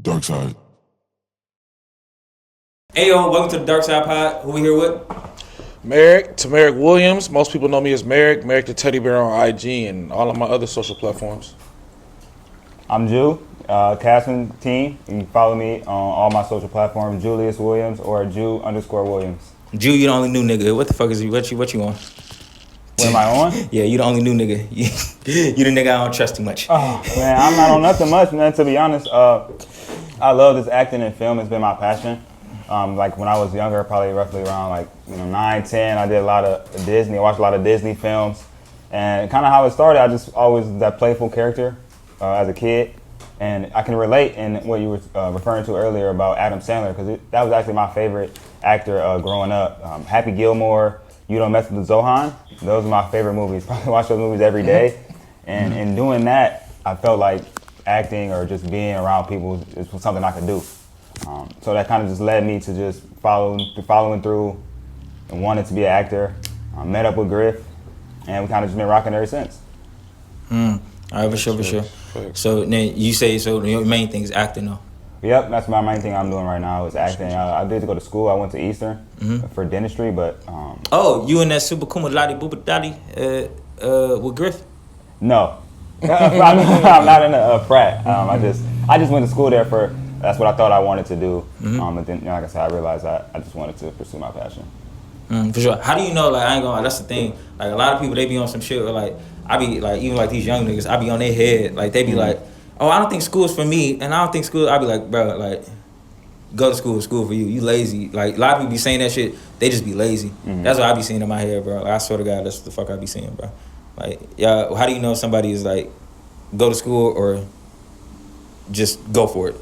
Dark side. Hey yo, welcome to the Dark Side Pod. Who we here with? Marick, to Marick Williams. Most people know me as Marick. Marick the Teddy Bear on IG and all of my other social platforms. I'm Ju, casting team. You can follow me on all my social platforms, Julius Williams or Ju_Williams. Jew, you the only new nigga. What the fuck is you? What you on? What am I on? Yeah, you the only new nigga. You the nigga I don't trust too much. Oh, man, I'm not on nothing much, man, to be honest. I love this acting in film. It's been my passion. Like when I was younger, probably roughly around 9, 10, I did a lot of Disney. I watched a lot of Disney films. And kind of how it started, I just always was that playful character as a kid. And I can relate in what you were referring to earlier about Adam Sandler, because that was actually my favorite actor growing up. Happy Gilmore, You Don't Mess with the Zohan. Those are my favorite movies. Probably watch those movies every day. And in doing that, I felt like acting or just being around people is something I could do. So that kind of just led me to just following through and wanted to be an actor. I met up with Griff, and we kind of just been rocking ever since. All right, for sure. So then you say, so your main thing is acting though? Yep, that's my main thing I'm doing right now is acting. I did go to school. I went to Eastern for dentistry, but... Oh, you in that super kuma lottie booba dottie with Griff? No. I'm not in a frat. I just went to school there for... That's what I thought I wanted to do. But then, like I said, I realized I just wanted to pursue my passion. For sure. How do you know, I ain't gonna lie, that's the thing. Like, a lot of people, they be on some shit where, I be, even these young niggas, I be on their head. They be like, oh, I don't think school's for me. And I don't think school, I be like, bro, go to school for you. You lazy. A lot of people be saying that shit, they just be lazy. That's what I be seeing in my head, bro. I swear to God, that's what the fuck I be seeing, bro. How do you know somebody is, go to school or just go for it?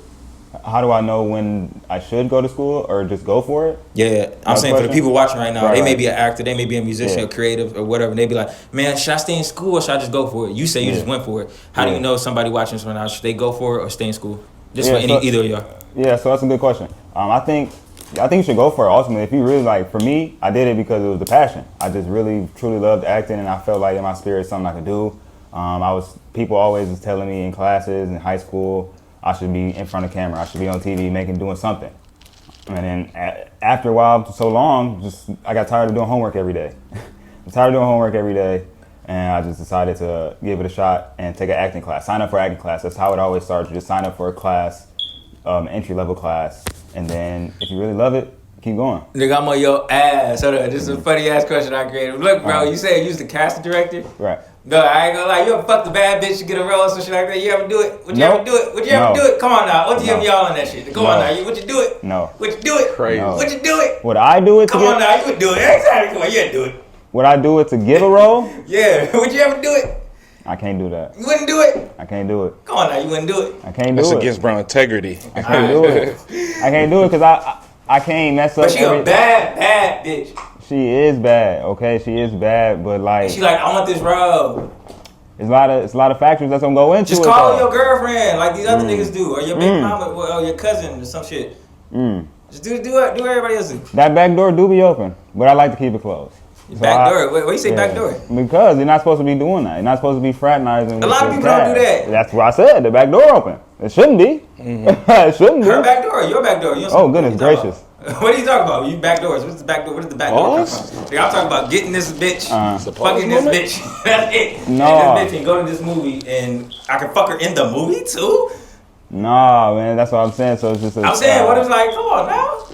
How do I know when I should go to school or just go for it? Yeah, I'm saying for the people watching right now, Right, they may be an actor, they may be a musician or creative or whatever, and they be like, man, should I stay in school or should I just go for it? You say you just went for it. How do you know somebody watching this right now, should they go for it or stay in school? Just for either of y'all. Yeah, so that's a good question. I think you should go for it ultimately. If you really for me, I did it because it was the passion. I just really, truly loved acting and I felt like in my spirit something I could do. People always was telling me in classes in high school, I should be in front of camera. I should be on TV doing something. And then after a while, so long, I got tired of doing homework every day. I'm tired of doing homework every day, and I just decided to give it a shot and take an acting class. Sign up for acting class. That's how it always starts. You just sign up for a class, entry-level class, and then if you really love it, keep going. Nigga, I'm on your ass. Hold on, this is a funny-ass question I created. Look, bro, you said you was the casting director? Right. No, I ain't gonna lie. You ever fuck the bad bitch to get a role or some shit like that? You ever do it? Would you ever do it? Would you ever do it? Come on now. What you have y'all on that shit? Come on now. Would you do it? No. Would you do it? Crazy. No. Would you do it? Would I do it to Come on now. You would do it. Exactly. Come on. Yeah, do it. Would I do it to get a role? Yeah. Would you ever do it? I can't do that. You wouldn't do it? I can't do it. Come on now. You wouldn't do it? I can't do That's it. against bro integrity. I can't do it. I can't do it because I can't mess up. But she a bad bitch. She is bad, okay? She is bad, but She I want this role. It's a lot of factors that's gonna go into Just it. call though. your girlfriend like these other niggas do, or your baby mama, or your cousin, or some shit. Just do what everybody else do. That back door do be open, but I like to keep it closed. Back door? Why you say back door? Because you're not supposed to be doing that. You're not supposed to be fraternizing. A lot of people don't do that. That's what I said. The back door open. It shouldn't be. It shouldn't be. Her back door or your back door? Oh goodness gracious. What are you talking about? You back doors. What's the back door? What is the back door come from? I'm talking about getting this bitch, fucking this bitch. That's it. No. Take this bitch and go to this movie, and I can fuck her in the movie too. Nah, man, that's what I'm saying. So it's just. I'm saying, what is come on now?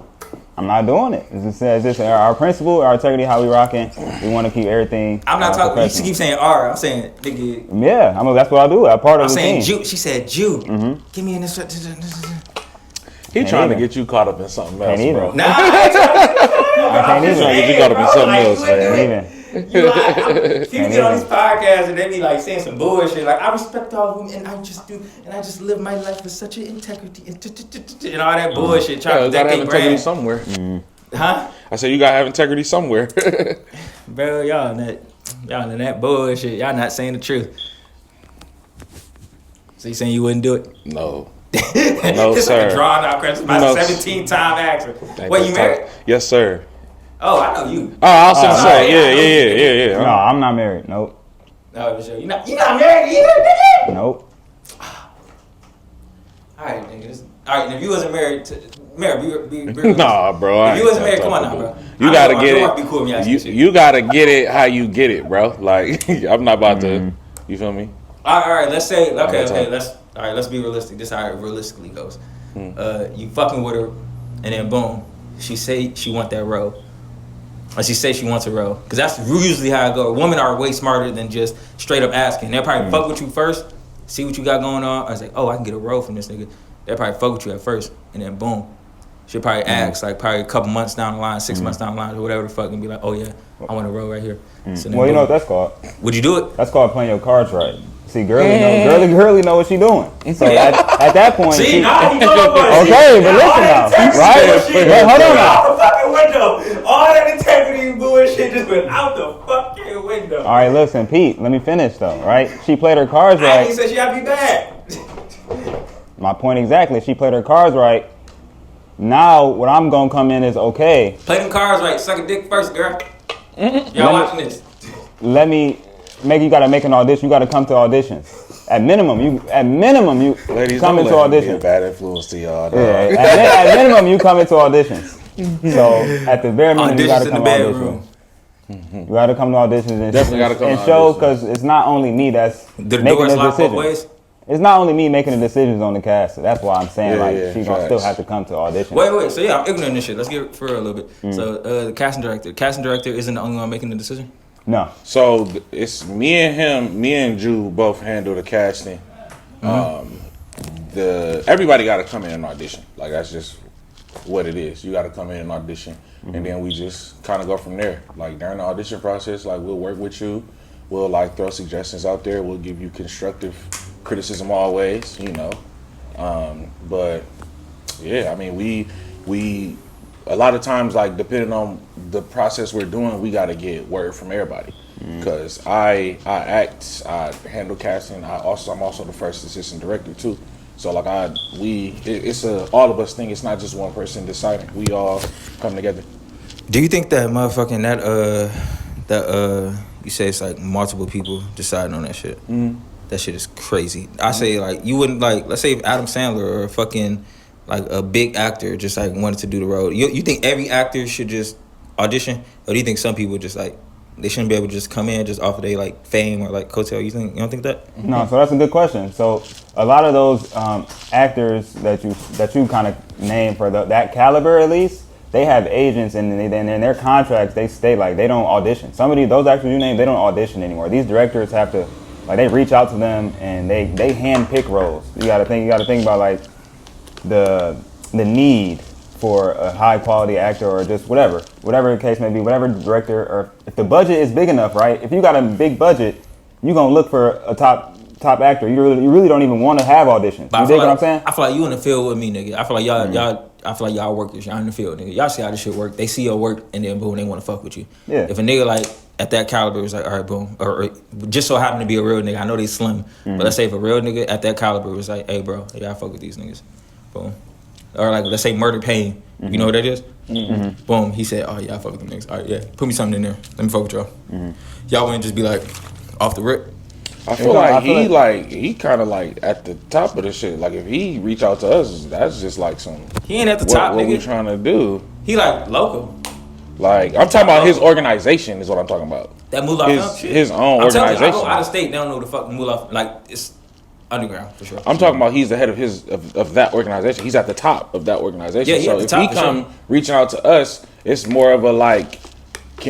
I'm not doing it. It's just our principle, our integrity, how we rocking. We want to keep everything. I'm not talking. You keep saying R. I'm saying nigga. Yeah, that's what I do. I'm part of I'm the saying team. Jew. She said Jew. Give me in this. He trying to get you caught up in something else, bro. Nah, I can't He's trying to get you caught up in something else, man. People get on these podcasts and they be saying some bullshit. I respect all of them and I just live my life with such an integrity and all that bullshit. Yeah, you gotta have integrity somewhere. Huh? I said you gotta have integrity somewhere. Bro, y'all in that bullshit. Y'all not saying the truth. So you saying you wouldn't do it? No. No, this sir. Like a drawn out question. My 17-time answer. Wait, you married? Yes, sir. Oh, I know you. Oh, I was gonna say, yeah. No, I'm not married. Nope. No, for sure. You're not married either, nigga? Nope. Alright, nigga. All right, and if you wasn't married to be Nah, bro. If you wasn't married, come on now, bro. You gotta get Be cool with me you gotta get it how you get it, bro. Like I'm not about to. You feel me? All right. Let's say okay. Let's be realistic. This is how it realistically goes. You fucking with her, and then boom, she say she want that role. Or she say she wants a role. Because that's usually how it goes. Women are way smarter than just straight up asking. They'll probably fuck with you first, see what you got going on. I was like, oh, I can get a role from this nigga. They'll probably fuck with you at first, and then boom. She'll probably ask, like probably a couple months down the line, 6 months down the line, or whatever the fuck, and be like, oh yeah, I want a role right here. So Well, you know what that's called? Would you do it? That's called playing your cards right. See, girly know what she doing. So at that point, See, now he know about it. okay, but listen now, right? Wait, hold on now. Out the fucking window. All that integrity bullshit just went out the fucking window. All right, listen, Pete. Let me finish though, right? She played her cards I right. ain't said she had to be bad. My point exactly. She played her cards right. Now, what I'm gonna come in is okay. Play them cards right. Suck a dick first, girl. Y'all watching this? Let me make. You gotta make an audition. You gotta come to auditions. At minimum, you Ladies, come into don't let me be auditions. a bad influence to y'all. Yeah, at minimum, you come into auditions. So at the very minimum, you gotta Auditions in come the to bedroom. auditions. You gotta come to auditions and, Definitely gotta come and to show, auditions. because it's not only me that's The making doors the locked both decisions. ways. It's not only me making the decisions on the cast. So that's why I'm saying she's gonna facts. still have to come to audition. Wait. So yeah, I'm ignorant of this shit. Let's get for real a little bit. So the casting director isn't the only one making the decision. No. So it's me and him. Me and Ju both handle the casting. Everybody got to come in and audition. Like that's just what it is. You got to come in and audition, and then we just kind of go from there. Like during the audition process, like we'll work with you. We'll like throw suggestions out there. We'll give you constructive criticism always, you know. But yeah, I mean, we a lot of times, like depending on the process we're doing, we got to get word from everybody. Because I act, I handle casting. I'm also the first assistant director too. So like it's a all of us thing. It's not just one person deciding. We all come together. Do you think that motherfucking you say it's like multiple people deciding on that shit? That shit is crazy. I say like you wouldn't like, let's say if Adam Sandler or a fucking like a big actor just like wanted to do the role. You think every actor should just audition, or do you think some people just like they shouldn't be able to just come in just off of their like fame or like coattail? You don't think that? No, so that's a good question. So a lot of those actors that you kind of name for that caliber at least, they have agents, and then in their contracts they stay like they don't audition. Some of those actors you name, they don't audition anymore. These directors have to like they reach out to them and they hand pick roles. You gotta think about like the need for a high quality actor or just whatever the case may be, whatever director, or if the budget is big enough, right? If you got a big budget, you're gonna look for a top actor. You really don't even want to have auditions. But You dig what I'm saying? I feel like you in the field with me, nigga. I feel like y'all workers. Y'all in the field, nigga. Y'all see how this shit work. They see your work and then boom, they want to fuck with you. Yeah. If a nigga like at that caliber was like, all right, boom, or just so happen to be a real nigga. I know they slim, but let's say if a real nigga at that caliber was like, hey, bro, yeah, I fuck with these niggas, boom. Or like let's say Murder Pain. You know what that is? Boom. He said, oh yeah, I fuck with them niggas. All right, yeah. Put me something in there. Let me fuck with y'all. Y'all wouldn't just be like off the rip. I feel like he kind of like at the top of the shit. Like if he reach out to us, that's just like some. He ain't at the top, what nigga. we trying to do? He like local. Like I'm talking about his organization is what I'm talking about. That Moolah film shit. His own I'm telling you, I organization. go out of state, they don't know the fucking Moolah. Like it's underground for sure. I'm talking about he's the head of that organization. He's at the top of that organization. Yeah, he so at the if top he for come sure. reaching out to us, it's more of a like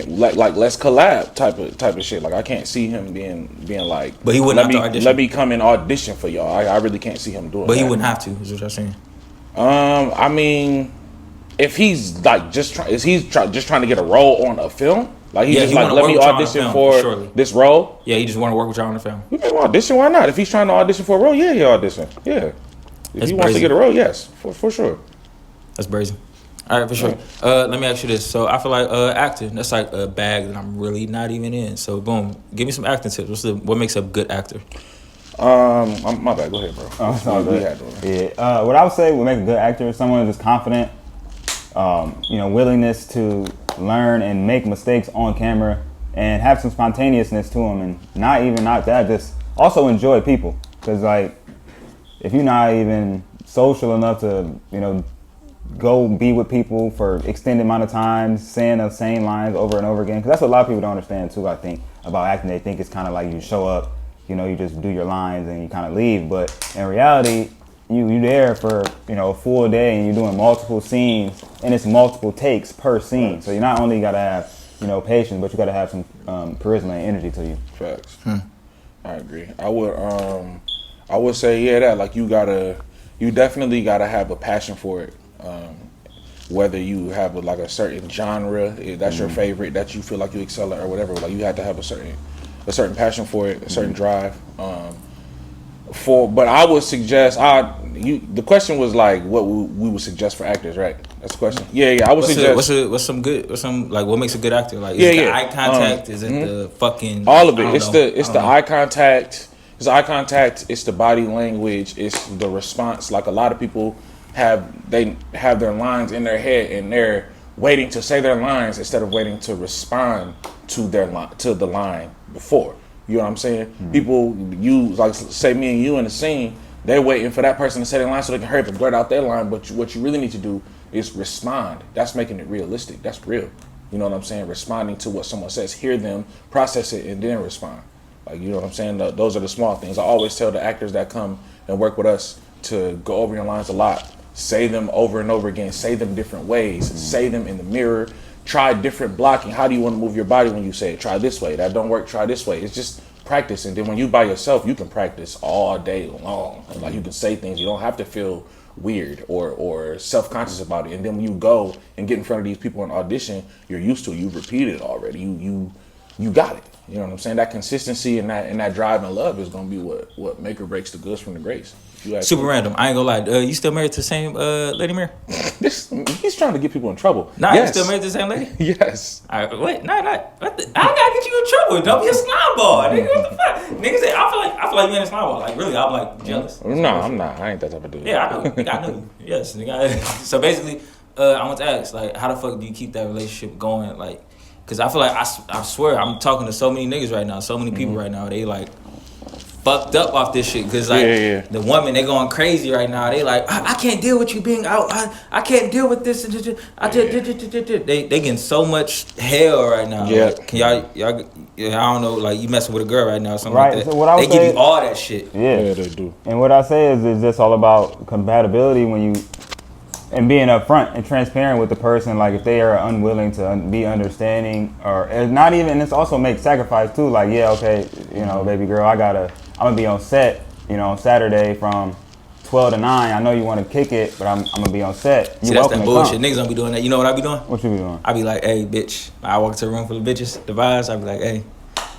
let's collab type of shit. Like I can't see him being like. But he wouldn't have to audition. Let me come and audition for y'all. I really can't see him doing. But that. he wouldn't have to. Is what you're saying? I mean, if he's like just trying to get a role on a film, like Yeah, just he like wanna let work me with y'all on a audition film, for surely. this role. Yeah, he just want to work with y'all on the film. We may audition. Why not? If he's trying to audition for a role, yeah, he audition. Yeah, if That's he wants to brazen. get a role, yes, for sure. That's brazen. All right, for sure. Let me ask you this. So I feel like acting, that's like a bag that I'm really not even in. So boom, give me some acting tips. What makes a good actor? My bad. Go ahead, bro. Oh, it's all We good. had to- Yeah. What I would say would make a good actor is someone who's just confident, willingness to learn and make mistakes on camera, and have some spontaneousness to them, and not that, just also enjoy people. Because like, if you're not even social enough to, go be with people for extended amount of time, saying the same lines over and over again. Because that's what a lot of people don't understand too, I think, about acting. They think it's kind of like you show up, you just do your lines and you kind of leave. But in reality, you there for, a full day and you're doing multiple scenes and it's multiple takes per scene. So you not only got to have, patience, but you got to have some charisma and energy to you. Facts. I agree. I would say, that like you definitely gotta have a passion for it. Whether you have a certain genre that's your favorite, that you feel like you excel at or whatever, like you have to have a certain passion for it, a certain drive. But I would suggest the question was like what we would suggest for actors, right? That's the question. Yeah. I would suggest what makes a good actor? Like, is it the eye contact? Is it the fucking all of it? It's the eye contact. It's the eye contact. It's the body language. It's the response. Like a lot of people have their lines in their head and they're waiting to say their lines instead of waiting to respond to the line before. You know what I'm saying? Mm-hmm. People use, like, say me and you in the scene, they're waiting for that person to say their line so they can hurry up and blurt out their line. But what you really need to do is respond. That's making it realistic. That's real. You know what I'm saying? Responding to what someone says, hear them, process it, and then respond. Like, you know what I'm saying? Those are the small things. I always tell the actors that come and work with us to go over your lines a lot. Say them over and over again. Say them different ways. Mm-hmm. Say them in the mirror. Try different blocking. How do you want to move your body when you say it? Try this way. That don't work. Try this way. It's just practice. And then when you by yourself, you can practice all day long. And like you can say things. You don't have to feel weird or self-conscious about it. And then when you go and get in front of these people and audition, you're used to it. You've repeated it already. You got it. You know what I'm saying? That consistency and that drive and love is gonna be what make or breaks the goods from the greats. Super random. I ain't gonna lie. You still married to the same lady, Marick? He's trying to get people in trouble. Nah, yes. You still married to the same lady? Yes. Wait, no. I gotta get you in trouble. Don't be a slime ball, nigga. What the fuck? Nigga say I feel like you ain't a slime ball. Like really, I'm like jealous. No, I'm not. I ain't that type of dude. Yeah, I know you. Yes, nigga. So basically, I want to ask, like, how the fuck do you keep that relationship going? Like, cause I feel like I swear I'm talking to so many niggas right now, so many people right now. They like fucked up off this shit, cause like the women, they going crazy right now. They like I can't deal with you being out. I can't deal with this. They getting so much hell right now. Yeah. Like, can y'all I don't know, like you messing with a girl right now or something right. like that. So what I they give you all that shit. Yeah, they do. And what I say is it's just all about compatibility and being upfront and transparent with the person. Like if they are unwilling to be understanding or not even, and it's also make sacrifice too. Like, yeah, okay, baby girl, I'm gonna be on set, on Saturday from 12 to 9. I know you want to kick it, but I'm gonna be on set. See, that's that bullshit. Niggas don't be doing that. You know what I be doing? What you be doing? I be like, hey, bitch. I walk to a room full of bitches, the vibes. I be like, hey,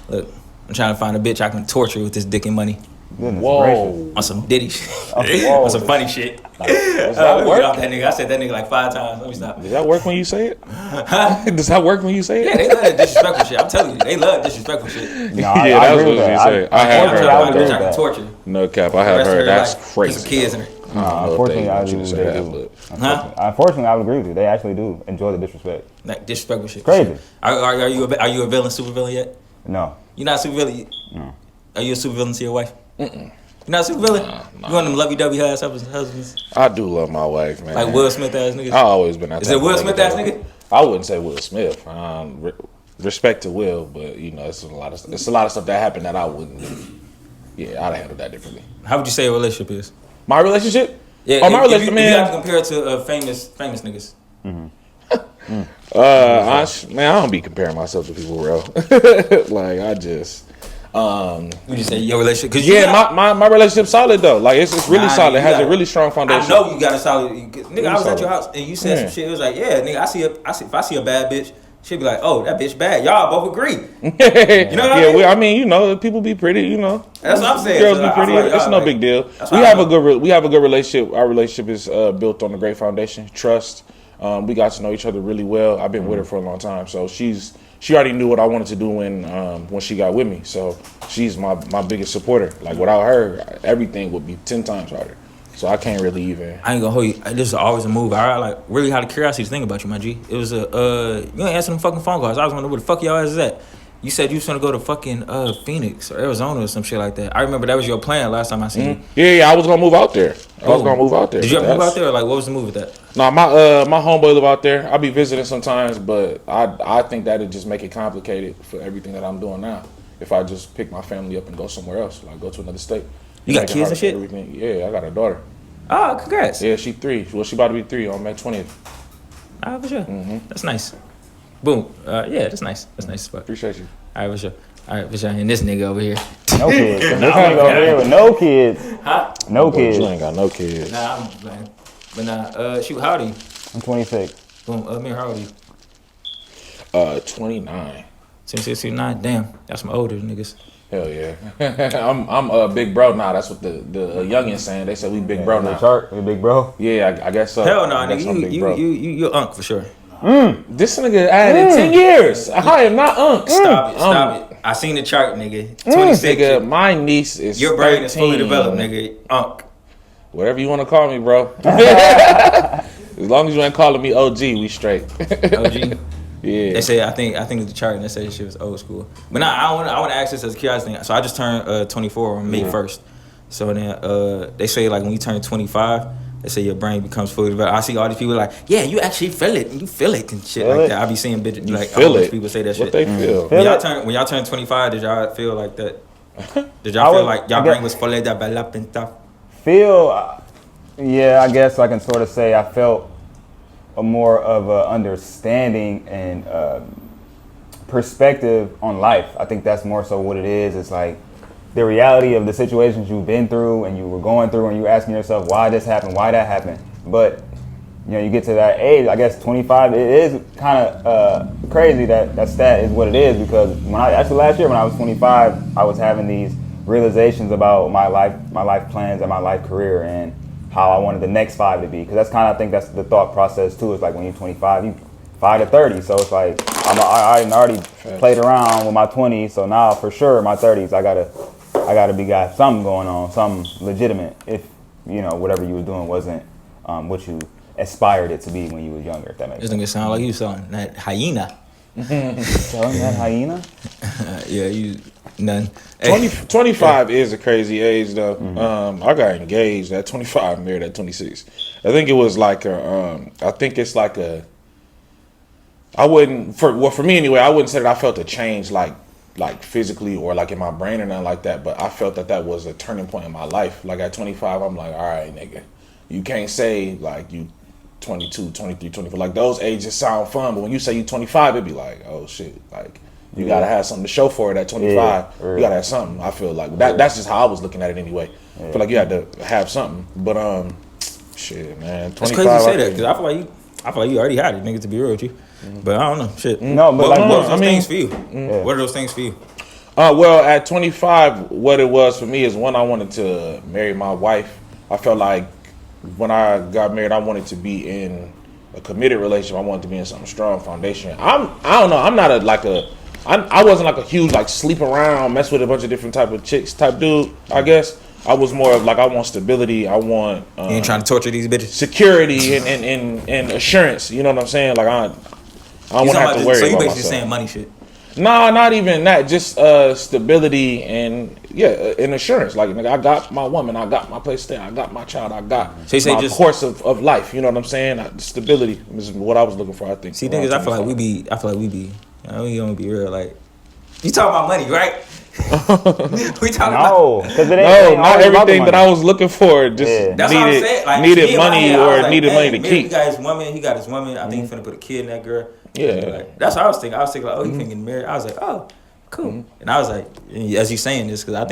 look, I'm trying to find a bitch I can torture with this dick and money. Goodness Whoa. gracious. On some Diddy shit. Whoa. On some funny shit. Does that work? That nigga. I said that nigga like 5 times. Let me stop. Does that work when you say it? Does that work when you say it? Yeah, they love that disrespectful shit. I'm telling you, they love disrespectful shit. No, I agree with that. I have heard I that. can torture. No cap, I have heard. That's crazy. Some kids in her. Unfortunately, I agree with you. Unfortunately, I would agree with you. They actually do enjoy the disrespect. Like disrespectful shit. Crazy. Are you a villain, super villain yet? No. You're not a super villain? No. Are you a super villain to your wife? You're not a super villain? Nah. You one of them lovey-dovey ass husbands? I do love my wife, man. Like Will Smith ass niggas? I always been that. Is it Will Smith ass nigga? I wouldn't say Will Smith. Respect to Will, but it's a lot of stuff that happened that I wouldn't. Yeah, I'd handle that differently. How would you say your relationship is? My relationship? Yeah. My relationship, man. You have to compare it to famous niggas. I don't be comparing myself to people, bro. Like I just. Would you say your relationship? Cause my relationship's solid though. Like it's really solid. It has a really strong foundation. I know you got a solid. Nigga, I was at your house and you said some shit. It was like, yeah, nigga, if I see a bad bitch, she'd be like, oh, that bitch bad. Y'all both agree. You know what I mean? People be pretty. That's what I'm saying. Girls be pretty. It's no big deal. We have a good relationship. Our relationship is built on a great foundation, trust. We got to know each other really well. I've been with her for a long time, so she already knew what I wanted to do when she got with me. So she's my biggest supporter. Like without her, everything would be 10 times harder. So I can't really even. I ain't gonna hold you. This is always a move. I like really had a curiosity to think about you, my G. It was you ain't answering them fucking phone calls. I was wondering where the fuck y'all ass is at. You said you was gonna go to fucking Phoenix or Arizona or some shit like that. I remember that was your plan last time I seen you. Yeah, I was gonna move out there. I was gonna move out there. Did you ever move out there? Or like, what was the move with that? Nah, my homeboy live out there. I'll be visiting sometimes, but I think that'd just make it complicated for everything that I'm doing now. If I just pick my family up and go somewhere else, like go to another state. You got kids and shit? Everything. Yeah, I got a daughter. Oh, congrats. Yeah, she 3. Well, she about to be 3 on May 20th. Ah, for sure. That's nice. Boom. Yeah, that's nice. That's nice as fuck. Appreciate you. All right, for sure. All right, for sure. And this nigga over here. No kids. This nigga over here with no kids. Huh? No kids. You ain't got no kids. Nah, I'm playing. But nah, shoot, how old are you? I'm 26. Boom. Mir, how old are you? 29. 26, 29. Damn, that's my older niggas. Hell yeah. I'm a big bro now. That's what the youngins saying. They said we big bro now. Chart, we big bro. Yeah, I guess so. Hell no, nigga. You unk for sure. This nigga added 10 years. I am not unk. Stop it. I seen the chart, nigga. 26. Nigga, my niece is Your brain 13. is fully developed, nigga. Unk. Whatever you want to call me, bro. As long as you ain't calling me OG, we straight. OG. Yeah. They say I think the chart and they say shit was old school. But nah, I want to ask this as a curiosity thing. So I just turned 24 on May 1st. So then they say like when you turn 25, they say your brain becomes fully developed. I see all these people like, yeah, you actually feel it. You feel it and shit like that. I be seeing bitches like all these people say that shit. What they feel. When y'all turn 25, did y'all feel like that? Did y'all feel like y'all brain was fully developed and stuff? Yeah, I guess I can sort of say I felt a more of a understanding and perspective on life. I think that's more so what it is. It's like the reality of the situations you've been through and you were going through and you asking yourself why this happened, why that happened. But you get to that age, I guess 25, it is kind of crazy that stat is what it is, because last year when I was 25, I was having these realizations about my life plans and my life career and how I wanted the next 5 to be. Because that's kind of, I think that's the thought process too. It's like when you're 25, you 5 to 30. So it's like I already played around with my 20s. So now for sure my 30s, I gotta got something going on, something legitimate. If whatever you were doing wasn't what you aspired it to be when you were younger. If that makes sense. This nigga sound like you selling that hyena. Selling that hyena? Yeah, you none. 25 is a crazy age though. I got engaged at 25, married at 26. I think it was like for me anyway, I wouldn't say that I felt a change like physically or like in my brain or nothing like that, but I felt that was a turning point in my life. Like at 25, I'm like, all right, nigga, you can't say like you 22, 23, 24. Like those ages sound fun, but when you say you 25, it'd be like, oh shit, like you gotta have something to show for it at 25. Yeah, you gotta have something. I feel like that's just how I was looking at it anyway. I feel like you had to have something. But shit, man, 25. It's crazy you say that because I feel like you already had it, nigga. To be real with you, but I don't know, shit. No, but what are those things for you? What are those things for you? Well, at 25, what it was for me is I wanted to marry my wife. I felt like when I got married, I wanted to be in a committed relationship. I wanted to be in some strong foundation. I don't know. I'm not I wasn't like a huge like sleep around, mess with a bunch of different type of chicks type dude. I guess I was more of like I want stability. I want you ain't trying to torture these bitches. Security and assurance. You know what I'm saying? Like I don't want to have to worry about myself. So you basically saying money shit. Nah, not even that. Just stability and and assurance. Like nigga, I got my woman, I got my place to stay, I got my child, I got my course of life. You know what I'm saying? Stability is what I was looking for. I think. See, niggas, I feel like we be. We gonna be real. Like you talking about money, right? We talking about not everything that I was looking for. Just needed money or needed money to keep. He got his woman. I think he's finna put a kid in that girl. Yeah, like, that's what I was thinking. Like, oh, he finna get married. I was like, oh, cool. And I was like, as you saying this, because I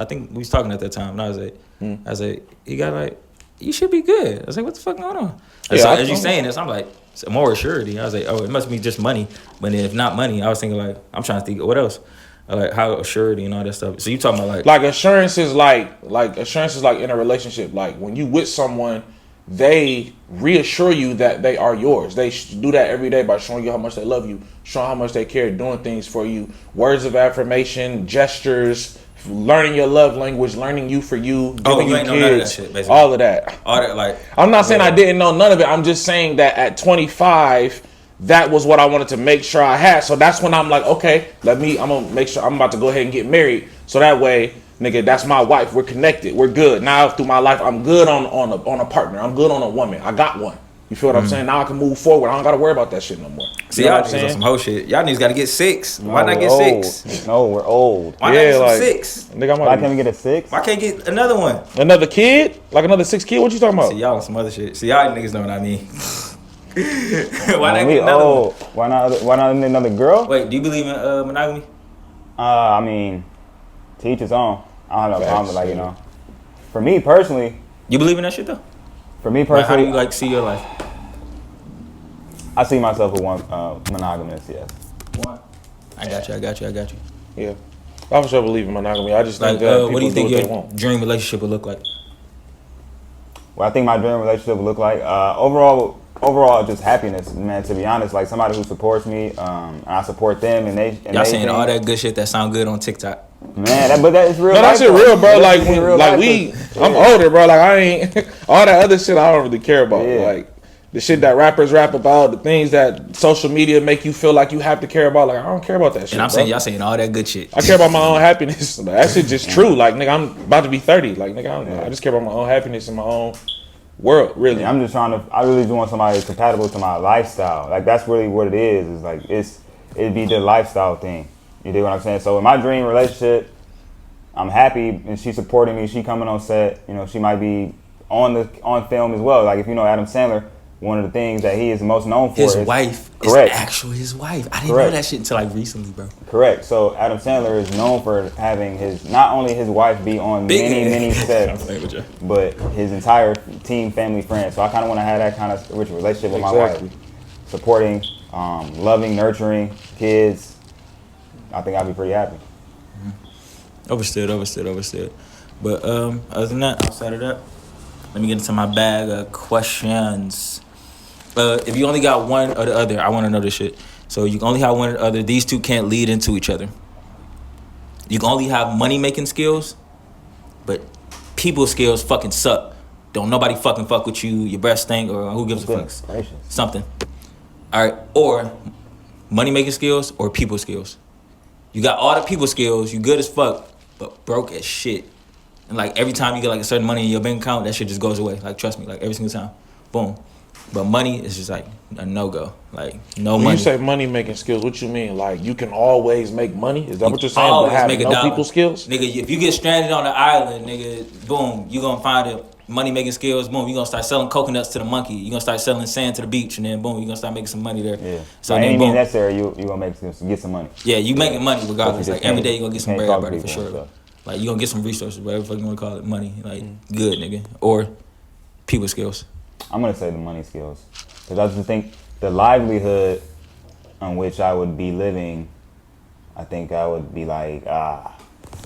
think we was talking at that time, and I was like, he got like, you should be good. I was like, what the fuck going on? So as you saying this, I'm like, more surety. I was like, oh, it must be just money. But if not money, I was thinking like, I'm trying to think, what else? Like how surety and all that stuff. So you talking about like assurance is like in a relationship. Like when you with someone, they reassure you that they are yours. They do that every day by showing you how much they love you, showing how much they care, doing things for you, words of affirmation, gestures, learning your love language, learning you for you, giving you kids, none of that shit, basically. All of that. All that, like. I'm not saying I didn't know none of it. I'm just saying that at 25, that was what I wanted to make sure I had. So that's when I'm like, okay, I'm gonna make sure I'm about to go ahead and get married. So that way, nigga, that's my wife. We're connected. We're good. Now through my life, I'm good on a partner. I'm good on a woman. I got one. You feel what I'm saying? Now I can move forward. I don't gotta worry about that shit no more. See, y'all niggas on some whole shit. Y'all niggas gotta get 6. No, Why not get old. 6? No, we're old. Why not get some 6? Nigga, Why can't we get a 6? Why can't get another one? Another kid? Like another 6 kid? What you talking about? See, y'all on some other shit. See, y'all niggas know what I mean. Why not We get another one? Why not another girl? Wait, do you believe in monogamy? I mean, to each his own. I don't know. Facts, I'm like, you know, for me personally. You believe in that shit though? For me Like, personally, how do you see your life? I see myself as one monogamous. Yes. One. I got you. Yeah. I for sure believe in monogamy. I just Like, think that people what do you think what they your want. dream relationship would look like? What I think my dream relationship would look like, overall, just happiness, man. To be honest, like somebody who supports me, and I support them, and they. Y'all saying all that good shit that sound good on TikTok. Man, but that is real. No, that shit real, bro. Like, I'm Yeah. older, bro. Like, I ain't all that other shit. I don't really care about. Yeah. Like the shit that rappers rap about, the things that social media make you feel like you have to care about. Like, I don't care about that shit. And I'm bro. saying y'all saying all that good shit. I care about my own happiness. That shit just true. Like, nigga, I'm about to be 30. Like, nigga, I just care about my own happiness and my own world. Really, Yeah, I'm just trying to. I really just want somebody compatible to my lifestyle. Like that's really what it is. Is like it'd be the lifestyle thing. You dig what I'm saying? So in my dream relationship, I'm happy and she's supporting me. She coming on set. You know, she might be on film as well. Like if you know Adam Sandler, one of the things that he is most known for His is wife correct. is actually his wife. I didn't Correct. know that shit until like recently, bro. Correct. So Adam Sandler is known for having not only his wife be on many sets, but his entire team, family, friends. So I kind of want to have that kind of rich relationship with my wife, supporting, loving, nurturing kids. I think I'd be pretty happy. Overstood. But other than that, outside of that, let me get into my bag of questions. If you only got one or the other, I want to know this shit. So you can only have one or the other. These two can't lead into each other. You can only have money-making skills, but people skills fucking suck. Don't nobody fucking fuck with you, your breath stink, or who gives a fuck? Gracious. Something. All right, or money-making skills or people skills. You got all the people skills, you good as fuck, but broke as shit. And like every time you get like a certain money in your bank account, that shit just goes away. Like trust me, like every single time. Boom. But money is just like a no-go. Like no when money. you say money making skills, what you mean? Like you can always make money? Is that what you're saying? Always But have make a no dollar. people skills? Nigga, if you get stranded on an island, nigga, boom, you gonna find a money-making skills, boom, you gonna start selling coconuts to the monkey. You gonna start selling sand to the beach, and then boom, you gonna start making some money there. Yeah. So By then any boom. means necessary, you gonna get some money. Yeah, you making money regardless. But you Like just every can't- day you gonna get some can't bread talk about to it for people and sure. stuff. Like you gonna get some resources, whatever fuck you wanna call it, money. Like good, nigga. Or people skills. I'm gonna say the money skills, because I just think the livelihood on which I would be living, I think I would be like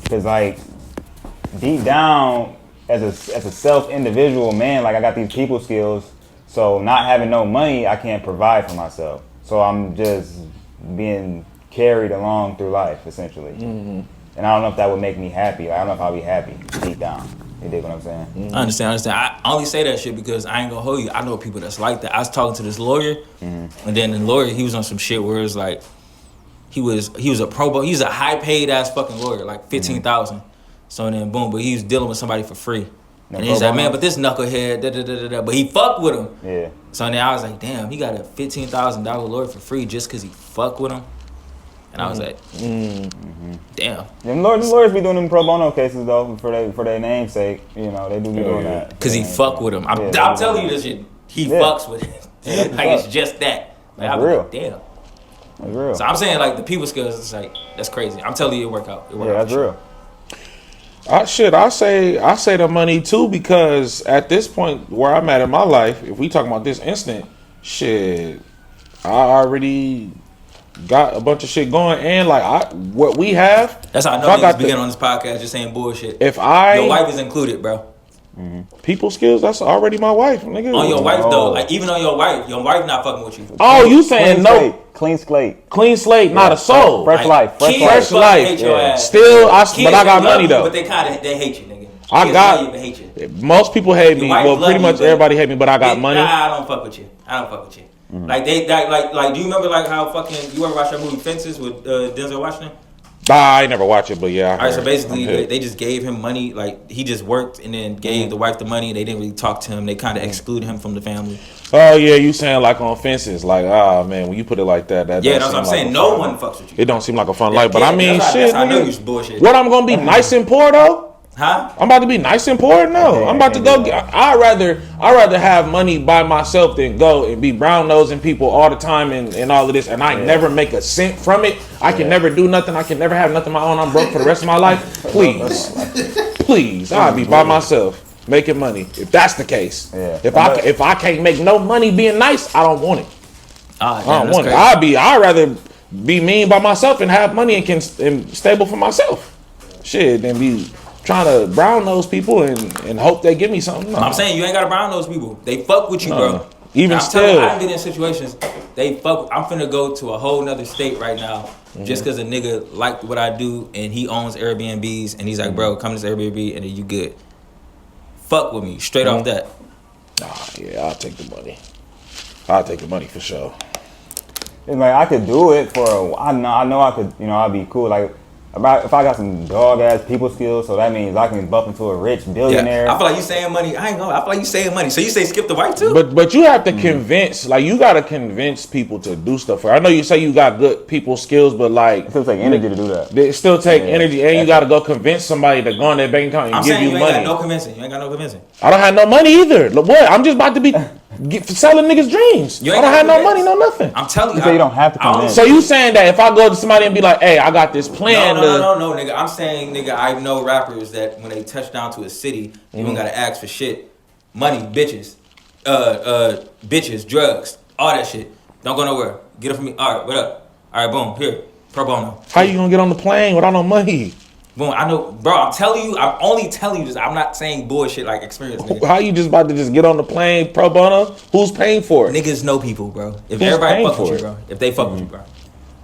because like deep down as a self individual man, like I got these people skills, so not having no money, I can't provide for myself. So I'm just being carried along through life essentially, and I don't know if that would make me happy. Like, I don't know if I'll be happy deep down. You dig what I'm saying? I understand. I only say that shit because I ain't gonna hold you. I know people that's like that. I was talking to this lawyer, and then the lawyer, he was on some shit where it's like, he was a pro bono, he's a high paid ass fucking lawyer, like 15,000. So then boom, but he was dealing with somebody for free. And he's like, man, but this knucklehead, but he fucked with him. Yeah. So then I was like, damn, he got a $15,000 lawyer for free just because he fucked with him. And I was like, damn. Them lawyers be doing them pro bono cases though for their namesake. You know, they do be doing that. Because he fuck with him. I'm telling you this shit. He fucks with it. Like it's just that. Like, That's I was real. like, damn. That's real. So I'm saying like the people skills, it's like, that's crazy. I'm telling you it work out. It work Yeah, out that's for real. I say the money too, because at this point where I'm at in my life, if we talking about this instant, shit, I already got a bunch of shit going, and like what we have. That's how I know niggas begin on this podcast just saying bullshit. Your wife is included, bro. People skills, that's already my wife, nigga. On your wife though, like even on your wife not fucking with you. Oh, you saying no? Clean slate. Clean slate, not a soul. Fresh life. Kids Fresh fucking life. hate your ass. Still, Kids but I got love money you, though. But they hate you, nigga. I Kids got- love you, but hate you. Most people hate me. Your wife Well, love pretty you, much but- everybody hate me, but I got money. Nah, I don't fuck with you. Like like do you remember like how fucking you ever watch that movie Fences with Denzel Washington? I ain't never watch it, but yeah. All right, so basically they just gave him money. Like he just worked and then gave the wife the money. They didn't really talk to him. They kind of excluded him from the family. Oh yeah, you saying like on Fences? Like man, when you put it like that, that's what I'm saying. No one fucks with you. It don't seem like a fun life, but I mean, shit. I know you bullshit. What I'm gonna be nice and poor though? Huh? I'm about to be nice and poor? No, I'm about to go. I'd rather have money by myself than go and be brown nosing people all the time and all of this, and I never make a cent from it. I can never do nothing. I can never have nothing of my own. I'm broke for the rest of my life. Please, I'll be by myself making money. If that's the case, if I can't make no money being nice, I don't want it. I don't want it. I'd rather be mean by myself and have money and stable for myself. Shit, than be trying to brown nose people and hope they give me something. No. I'm saying you ain't got to brown nose people. They fuck with you, bro. Even still, I've been in situations. They fuck. I'm finna go to a whole nother state right now just because a nigga liked what I do and he owns Airbnbs and he's like, bro, come to this Airbnb and then you good. Fuck with me straight off that. I'll take the money. I'll take the money for sure. It's like I could do it for I know I could, I'd be cool. Like if I got some dog ass people skills, so that means I can bump into a rich billionaire. Yeah, I feel like you saying money. I ain't know. I feel like you saying money. So you say skip the wife too? But you have to convince, like you gotta convince people to do stuff. I know you say you got good people skills, but like it still take energy to do that. It still take energy, and you gotta go convince somebody to go on their bank account and give you money. You ain't got no convincing. You ain't got no convincing. I don't have no money either. Look, what? I'm just about to be selling niggas dreams. I don't have no money, no nothing. I'm telling you. So you don't have to convince. So you saying that if I go to somebody and be like, hey, I got this plan. No, nigga. I'm saying, nigga, I know rappers that when they touch down to a city, you don't gotta ask for shit. Money, bitches, drugs, all that shit. Don't go nowhere. Get it from me. All right, what up? All right, boom, here, pro bono. How you gonna get on the plane without no money? Boom, I know, bro. I'm only telling you this. I'm not saying bullshit like experience. Nigga. How you just about to just get on the plane pro bono? Who's paying for it? Niggas know people, bro. If everybody fuck with you, bro. If they fuck with you, bro.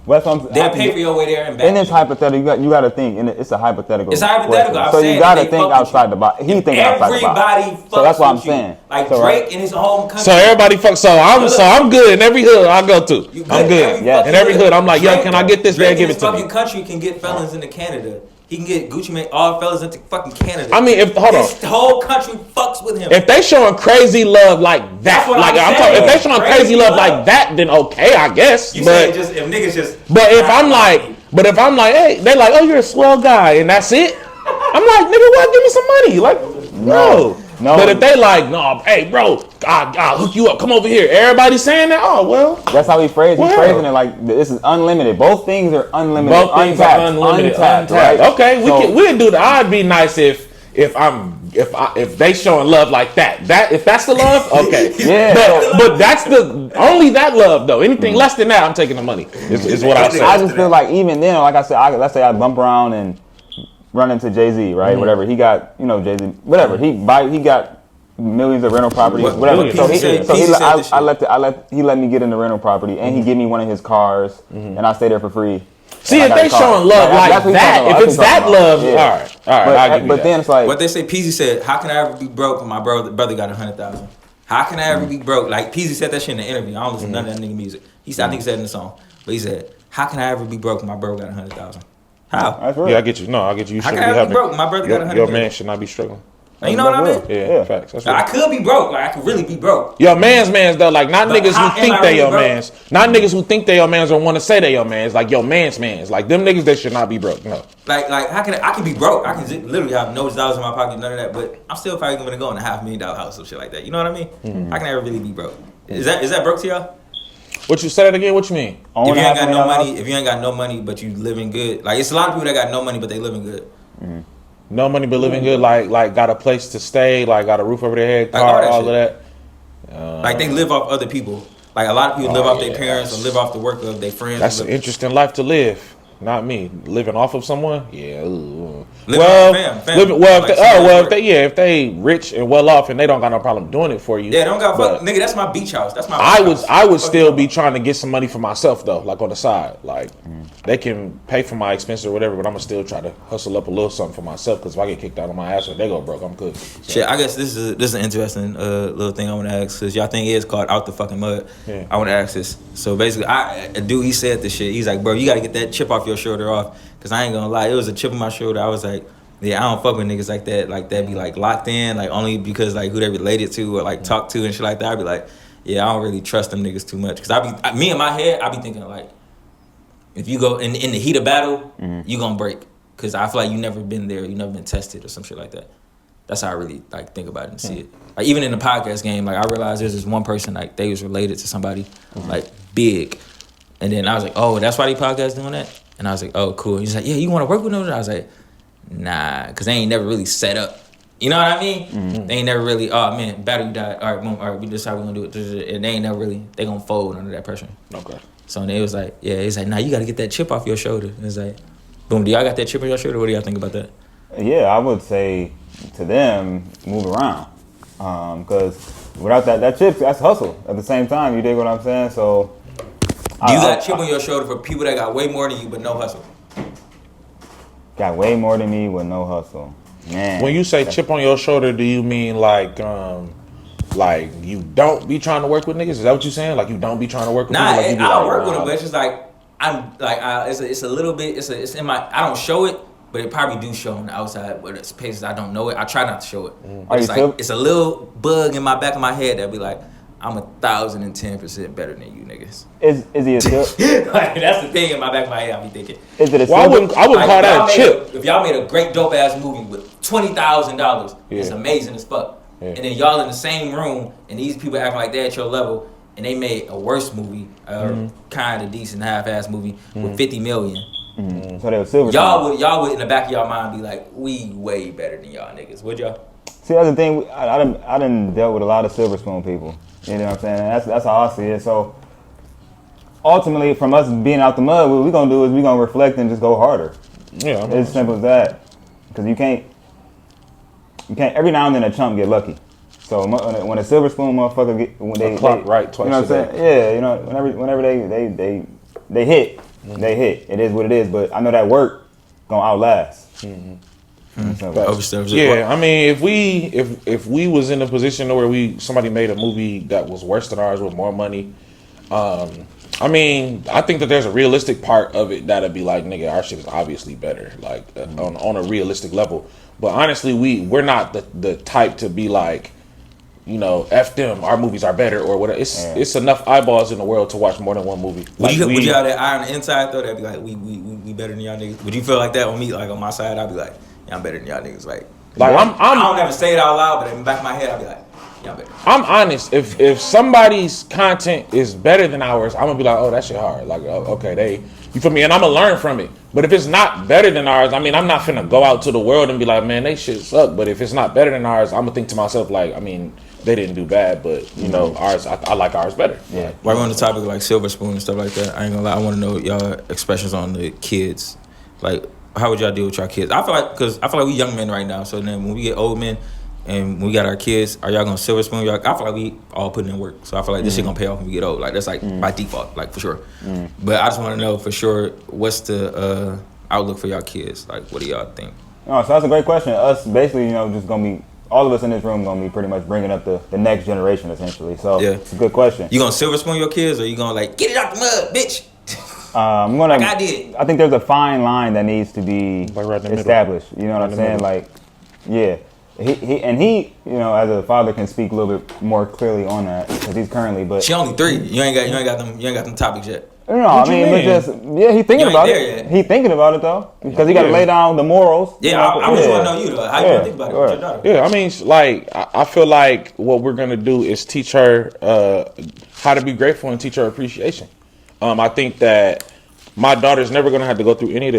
They'll pay for your way there and back. And it's hypothetical. You got to think. It's a hypothetical. It's hypothetical. So you got to think outside the box. He think outside the box. Everybody fucks. So that's what I'm saying. Like Drake in his home country. So everybody fucks. So I'm good in every hood I go to. I'm good. In every hood, I'm like, yo, can I get this? Man, give it to me. Fucking country can get felons into Canada. He can get Gucci Mane, all fellas into fucking Canada. I mean, this whole country fucks with him. If they showing crazy love like that, like I'm talking, if they showing crazy love like that, then okay, I guess. You say just if niggas just. But if I'm like, hey, they like, oh, you're a swell guy, and that's it. I'm like, nigga, what? Give me some money, like, no. But if they like, no, hey, bro, I'll hook you up. Come over here. Everybody saying that. Oh well. That's how he phrased. He's phrasing it like this is unlimited. Both things are unlimited. Both things are unlimited. Right? Okay, we'd do that. I'd be nice if they showing love like that. If that's the love, okay. But that's the only that love though. Anything less than that, I'm taking the money. Is what I say. I just feel like even then, like I said, let's say I bump around and run into Jay-Z, right? Whatever he got, Jay-Z, whatever he got millions of rental properties, whatever. He let me get in the rental property, and he give me one of his cars, and I stay there for free. See, if they showing love like that, if it's that love, all right. But then it's like what they say. Peasy said, "How can I ever be broke when my brother got 100,000? How can I ever be broke?" Like Peasy said that shit in the interview. I don't listen to none of that nigga music. I think he said it in the song, but he said, "How can I ever be broke when my brother got 100,000?" How? Yeah, I get you. No, I get you. You shouldn't be having. Broke. My brother got 100,000. Your man should not be struggling. You know what I mean? Yeah, facts. That's I could be broke. Like I could really be broke. Your man's though, like not niggas who think they your mans. Not niggas who think they your mans or want to say they your mans. Like your man's. Like them niggas that should not be broke. No. Like how can I can be broke? I can literally have no dollars in my pocket, none of that. But I'm still probably gonna go in a $500,000 house or shit like that. You know what I mean? How can I ever really be broke? Is that broke to y'all? What you said it again? What you mean? If you ain't got no money, but you living good. Like it's a lot of people that got no money but they living good. No money but living good, like got a place to stay, like got a roof over their head, car, like all of that. Like they live off other people. Like a lot of people live off their parents or live off the work of their friends. That's an interesting life to live. Not me. Living off of someone? Yeah. If they rich and well off and they don't got no problem doing it for you. Yeah, don't got fuck, nigga. That's my beach house. That's my. I would still be trying to get some money for myself though, like on the side. Like they can pay for my expenses or whatever, but I'm gonna still try to hustle up a little something for myself because if I get kicked out of my ass or they go broke, I'm good. So. Shit, I guess this is an interesting little thing I want to ask because y'all think it is called out the fucking mud. Yeah. I want to ask this. So basically, a dude he said this shit. He's like, bro, you got to get that chip off your shoulder off because I ain't gonna lie, it was a chip on my shoulder. I was like. Yeah, I don't fuck with niggas like that be like locked in, like only because like who they related to or like talk to and shit like that. I be like, yeah, I don't really trust them niggas too much. Cause me in my head, I be thinking like, if you go in the heat of battle, you gonna break. Cause I feel like you never been there, you never been tested or some shit like that. That's how I really like think about it and see it. Like even in the podcast game, like I realized there's this one person like they was related to somebody like big, and then I was like, oh, that's why they podcast doing that. And I was like, oh, cool. He's like, yeah, you want to work with them? I was like. Nah, cause they ain't never really set up. You know what I mean? They ain't never really. Oh man, battle you died. All right, boom. All right, we decide we gonna do it. And they ain't never really. They gonna fold under that pressure. Okay. So they was like, yeah. He's like, nah, you gotta get that chip off your shoulder. And it's like, boom. Do y'all got that chip on your shoulder? What do y'all think about that? Yeah, I would say to them, move around. Cause without that chip, that's hustle. At the same time, you dig what I'm saying? So. You got a chip on your shoulder for people that got way more than you, but no hustle. Got way more than me with no hustle. Man. When you say chip on your shoulder, do you mean like you don't be trying to work with niggas? Is that what you saying? Like you don't be trying to work with niggas? Like I don't work with them, but it's just like it's a little bit. It's in my. I don't show it, but it probably do show on the outside. But it's places I don't know it. I try not to show it. But it's like it's a little bug in my back of my head that be like. I'm 1,010% better than you niggas. Is he a silver? Like, that's the thing in my back of my head. I be thinking. Is it a silver? Well, I wouldn't call that a chip. If y'all made a great dope ass movie with $20,000, it's amazing as fuck. Yeah. And then y'all in the same room, and these people acting like they're at your level, and they made a worse movie, kind of decent half-ass movie with $50 million. So they were silver. Y'all would in the back of y'all mind be like, we way better than y'all niggas. Would y'all? See, that's the thing. I done dealt with a lot of silver spoon people. You know what I'm saying? And that's how I see it. So ultimately, from us being out the mud, what we're gonna do is we're gonna reflect and just go harder. Yeah, it's as simple as that. Because you can't. Every now and then a chump get lucky. So when a silver spoon motherfucker right twice. You know what I'm saying? Yeah, you know whenever they hit, they hit. It is what it is. But I know that work gonna outlast. Yeah, I mean, if we was in a position where somebody made a movie that was worse than ours with more money, I mean, I think that there's a realistic part of it that'd be like, nigga, our shit is obviously better, like on a realistic level. But honestly, we're not the type to be like, you know, F them, our movies are better or whatever. It's enough eyeballs in the world to watch more than one movie. Would you have that eye on the inside though? That'd be like, we better than y'all niggas. Would you feel like that on me? Like on my side, I'd be like. Yeah, I'm better than y'all niggas. Like I don't ever say it out loud, but in the back of my head, I'll be like, y'all better. I'm honest. If somebody's content is better than ours, I'm gonna be like, oh, that shit hard. Like, okay, you feel me? And I'm gonna learn from it. But if it's not better than ours, I mean, I'm not finna go out to the world and be like, man, they shit suck. But if it's not better than ours, I'm gonna think to myself, like, I mean, they didn't do bad, but you know, ours, I like ours better. Yeah. While we're on the topic of like silver spoon and stuff like that, I ain't gonna lie. I want to know y'all expressions on the kids, like. How would y'all deal with y'all kids? I feel like we young men right now. So then when we get old men and when we got our kids, are y'all gonna silver spoon y'all? I feel like we all putting in work. So I feel like this shit gonna pay off when we get old. Like that's like by default, like for sure. But I just want to know for sure what's the outlook for y'all kids? Like what do y'all think? Oh, so that's a great question. Us basically, you know, just gonna be all of us in this room gonna be pretty much bringing up the next generation essentially. So it's a good question. You gonna silver spoon your kids or you gonna like get it out the mud, bitch? Like I did. I think there's a fine line that needs to be established. You know what I'm saying? Like, yeah. He, you know, as a father, can speak a little bit more clearly on that because he's currently. But she only 3. You ain't got them topics yet. No, I mean, but he thinking about it. He thinking about it though because he got to lay down the morals. Yeah, I just want to know you though. How you think about it with your daughter? Yeah, I mean, like I feel like what we're gonna do is teach her how to be grateful and teach her appreciation. I think that my daughter's never gonna have to go through any of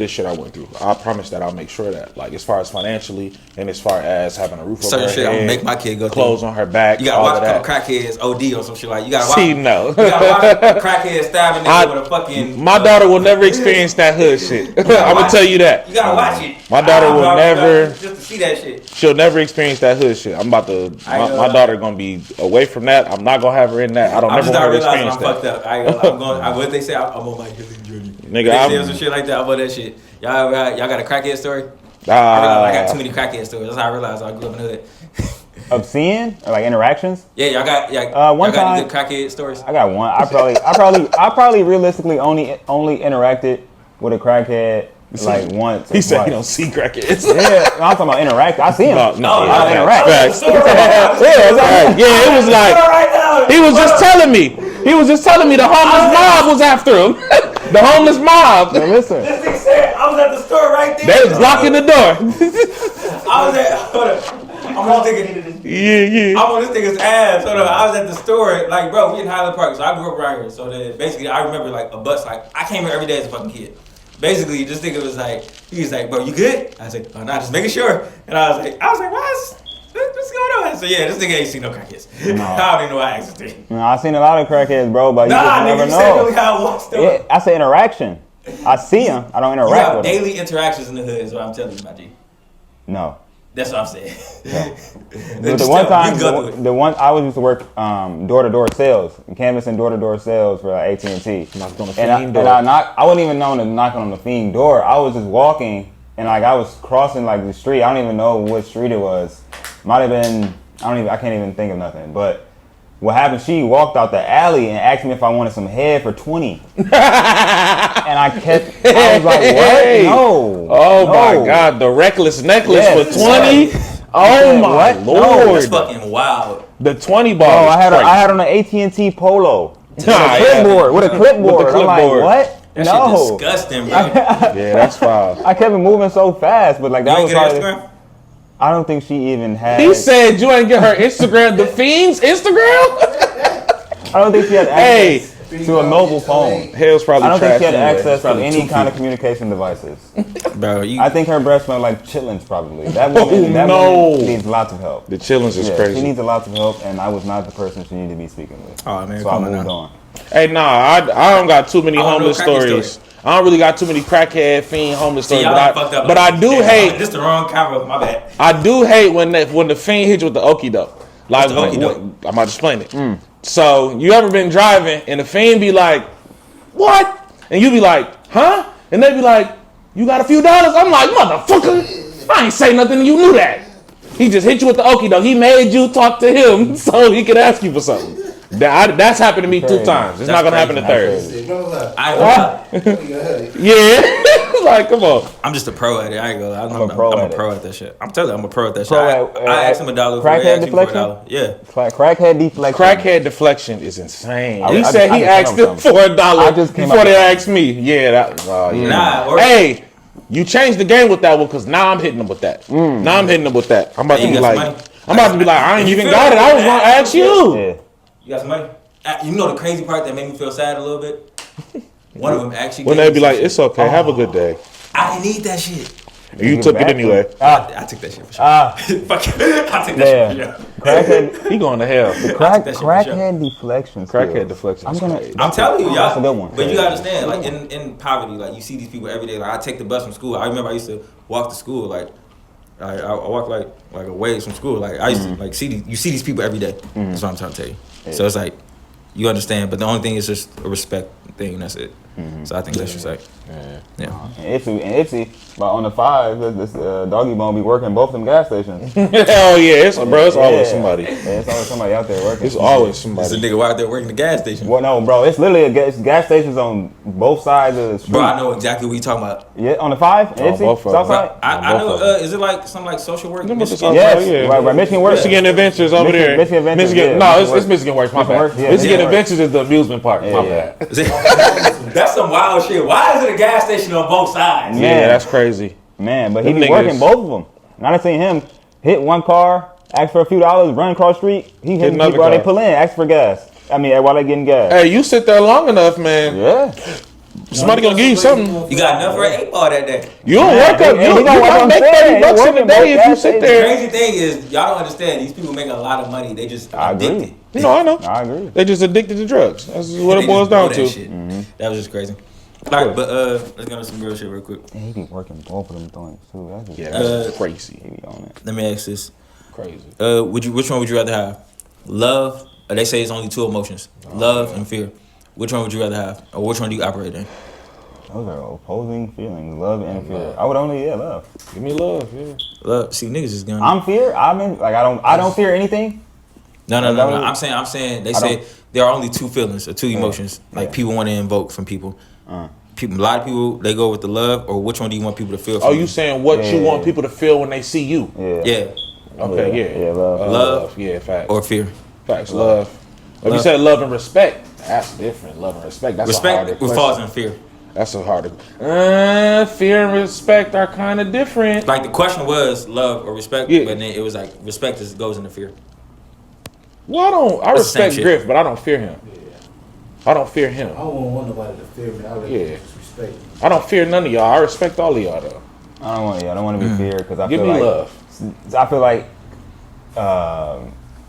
the shit I went through. I promise that I'll make sure that, like, as far as financially and as far as having a roof over her shit head, I'm gonna make my kid go clothes through. on her back. You gotta all watch of a that. couple crackheads OD or some shit like. You gotta watch. See, no. You gotta watch a crackhead stabbing nigga with a fucking. My daughter will never experience that hood shit. I'm gonna tell you that. You gotta watch it. My daughter will never. Just to see that shit. She'll never experience that hood shit. I'm about to. My daughter gonna be away from that. I'm not gonna have her in that. I don't never want her to experience I'm that. fucked up. I'm going. What they say? I'm on my healing journey. Nigga, they say some shit like that. I'm on that shit. Y'all got a crackhead story? I realized I got too many crackhead stories. That's how I realized I grew up in the hood. Of seeing or like interactions? Yeah, y'all got one y'all got any time, good crackhead stories? I got one. I probably realistically only interacted with a crackhead like once. He said twice. he don't see crackheads. Yeah, I'm talking about interact. I see him. No, I interact. Facts. Yeah, Yeah, it was like he was just telling me. He was just telling me the homeless mob was after him. The homeless mob. Now listen. This nigga said I was at the store right there. They was blocking the door. I was at. Hold up. I'm on this nigga. Yeah. I'm on this nigga's ass. Hold up. I was at the store. Like, bro, we in Highland Park, so I grew up around here. So then, basically, I remember like a bus. Like, I came here every day as a fucking kid. Basically, this nigga was like, he was like, bro, you good? I was like, oh, nah, just making sure. And I was like, what's going on? So yeah, this nigga ain't seen no crackheads. No. I don't even know why I existed. No, I seen a lot of crackheads, bro, but you just never nigga, know. Said really how I walked up. Yeah, I say interaction. I see them. I don't You interact have with them. daily interactions in the hood is what I'm telling you, my G. No. That's what I'm saying. Yeah. The one time, the one I was used to work door-to-door sales, canvassing door-to-door sales for AT&T. Knocked on the Fiend door. I wasn't even known to knock on the Fiend door. I was just walking, and like I was crossing like the street. I don't even know what street it was. Might have been. I can't even think of nothing. But what happened? She walked out the alley and asked me if I wanted some head for 20. And I was like, what? No. Oh no. my God, the reckless necklace Yes. for 20. Oh my What? Lord. That's fucking wild. The 20 ball. Oh, I had on an AT&T Polo with a clipboard. With a clipboard. I'm like, what? That No. shit disgusting, bro. Yeah, that's foul. I kept it moving so fast, but like that You was ain't get probably. Instagram? I don't think she even had. He said you ain't get her Instagram, the Fiend's Instagram? I don't think she had access to a mobile phone. Hell's probably I don't think she had trash anyway. access to Probably any 2 kind of feet. communication devices. Bro, I think her breath smelled like chitlins probably. That woman needs lots of help. The chillins is Yeah, crazy. she needs a lot of help, and I was not the person she needed to be speaking with. Oh, man, so I come on moved now. on. Hey, nah, I don't got too many I don't know homeless cracky stories. story. I don't really got too many crackhead, fiend, homeless See, stories. y'all fucked up. But I do hate. This the wrong camera. My bad. I do hate when the fiend hit you with the okie doke. Like, What's the okie doke? I'm about to explain it. So you ever been driving and the fiend be like, "What?" And you be like, "Huh?" And they be like, "You got a few dollars?" I'm like, "Motherfucker, I ain't say nothing. You knew that." He just hit you with the okie doke. He made you talk to him so he could ask you for something. That's happened to me 2 times. It's not gonna happen a third. Yeah. Like, come on. I'm just a pro at it. I ain't gonna lie. I'm a pro at that shit. I'm telling you, I'm a pro at that shit. I asked him $1 for it. Crackhead deflection? Yeah. Crackhead deflection. Crackhead deflection is insane. He I said he just asked came them up with for $1 I just came before up they with asked me. Yeah, yeah. Nah, or Hey, you changed the game with that one because now I'm hitting them with that. Now I'm hitting them with that. I'm about to you be got some like, money? I ain't You even feel got it. me? I was gonna ask you. Yeah. you got some money? You know the crazy part that made me feel sad a little bit? One of them actually When gave they me be some like, shit. it's okay, have a good day. I didn't need that shit. And you took it anyway. I took that shit for sure. Fuck it. I took that Yeah. shit for sure. Crackhead. He going to hell. Crackhead deflection. Crackhead deflection. I'm telling you, That's a y'all. good one. But you gotta understand, like in poverty, like you see these people every day. Like I take the bus from school. I remember I used to walk to school. Like I walk like a ways from school. Like I used to like see you see these people every day. That's what I'm trying to tell you. So it's like you understand, but the only thing is just a respect thing. That's it. So I think that's just like yeah. And Ipsy, but on the 5, this doggy bone be working both them gas stations. Hell yeah, it's always somebody. Yeah, it's always somebody out there working. It's always There's a somebody. nigga out there working the gas station. Well, no, bro, it's literally gas stations on both sides of the street. Bro, I know exactly what you talking about. Yeah, on the 5, Ipsy, both of them. Southside. I know. Is it like some like social work? Them with the Michigan? Southside, Yes, yeah. right, Michigan Works. Michigan Adventures over Michigan- there. Michigan Adventures, yeah, No, Michigan it's Michigan Works. My Michigan bad. Works, yeah, Michigan Michigan Adventures is the amusement park. My Yeah. bad. That's some wild shit. Why is it a gas station on both sides? Yeah, that's crazy. Man, but he Them be niggas- working both of them. And I done seen him hit one car, ask for a few dollars, run across the street. He hitting another people while they car. pull in, ask for gas. I mean, while they getting gas. Hey, you sit there long enough, man. Yeah. Somebody gonna give you something. You got enough for an 8 ball that day. You don't work up. You might make $30 in a day if you sit The there. crazy thing is, y'all don't understand. These people make a lot of money. They just addicted. No, I know. I agree. They just addicted to drugs. That's what it boils down to. That was just crazy. All right, but let's go to some real shit real quick. And he be working both of them things too. That's just That's crazy. he be on it. Let me ask this. Crazy. Which one would you rather have? Love? They say it's only 2 emotions: love and fear. Which one would you rather have, or which one do you operate in? Those are opposing feelings, love and fear. I would only love. Give me love, yeah. Love. See, niggas is gonna. I'm fear. I don't fear anything. No. I'm saying. They say there are only 2 feelings or 2 emotions. Like people want to invoke from people. People, a lot of people they go with the love, or which one do you want people to feel? Oh, you saying what you want people to feel when they see you? Yeah. Okay, yeah. Love. Yeah, facts. Or fear. Facts. Love. If you said love and respect, that's different. Love and respect. That's a harder Respect question. falls in fear. That's a harder. Fear and respect are kind of different. Like the question was love or respect, but then it was like respect goes into fear. Well, I respect Griff, but I don't fear him. I don't fear him. I don't want nobody to fear me. I would respect. I don't fear none of y'all. I respect all of y'all though. I don't want to be feared because I Give feel me like love. I feel like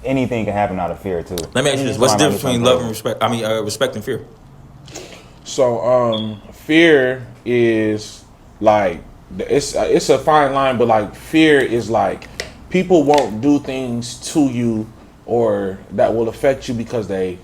anything can happen out of fear too. Let me ask you this: what's the difference between love and respect? I mean, respect and fear. So, fear is like it's a fine line, but like fear is like people won't do things to you or that will affect you because they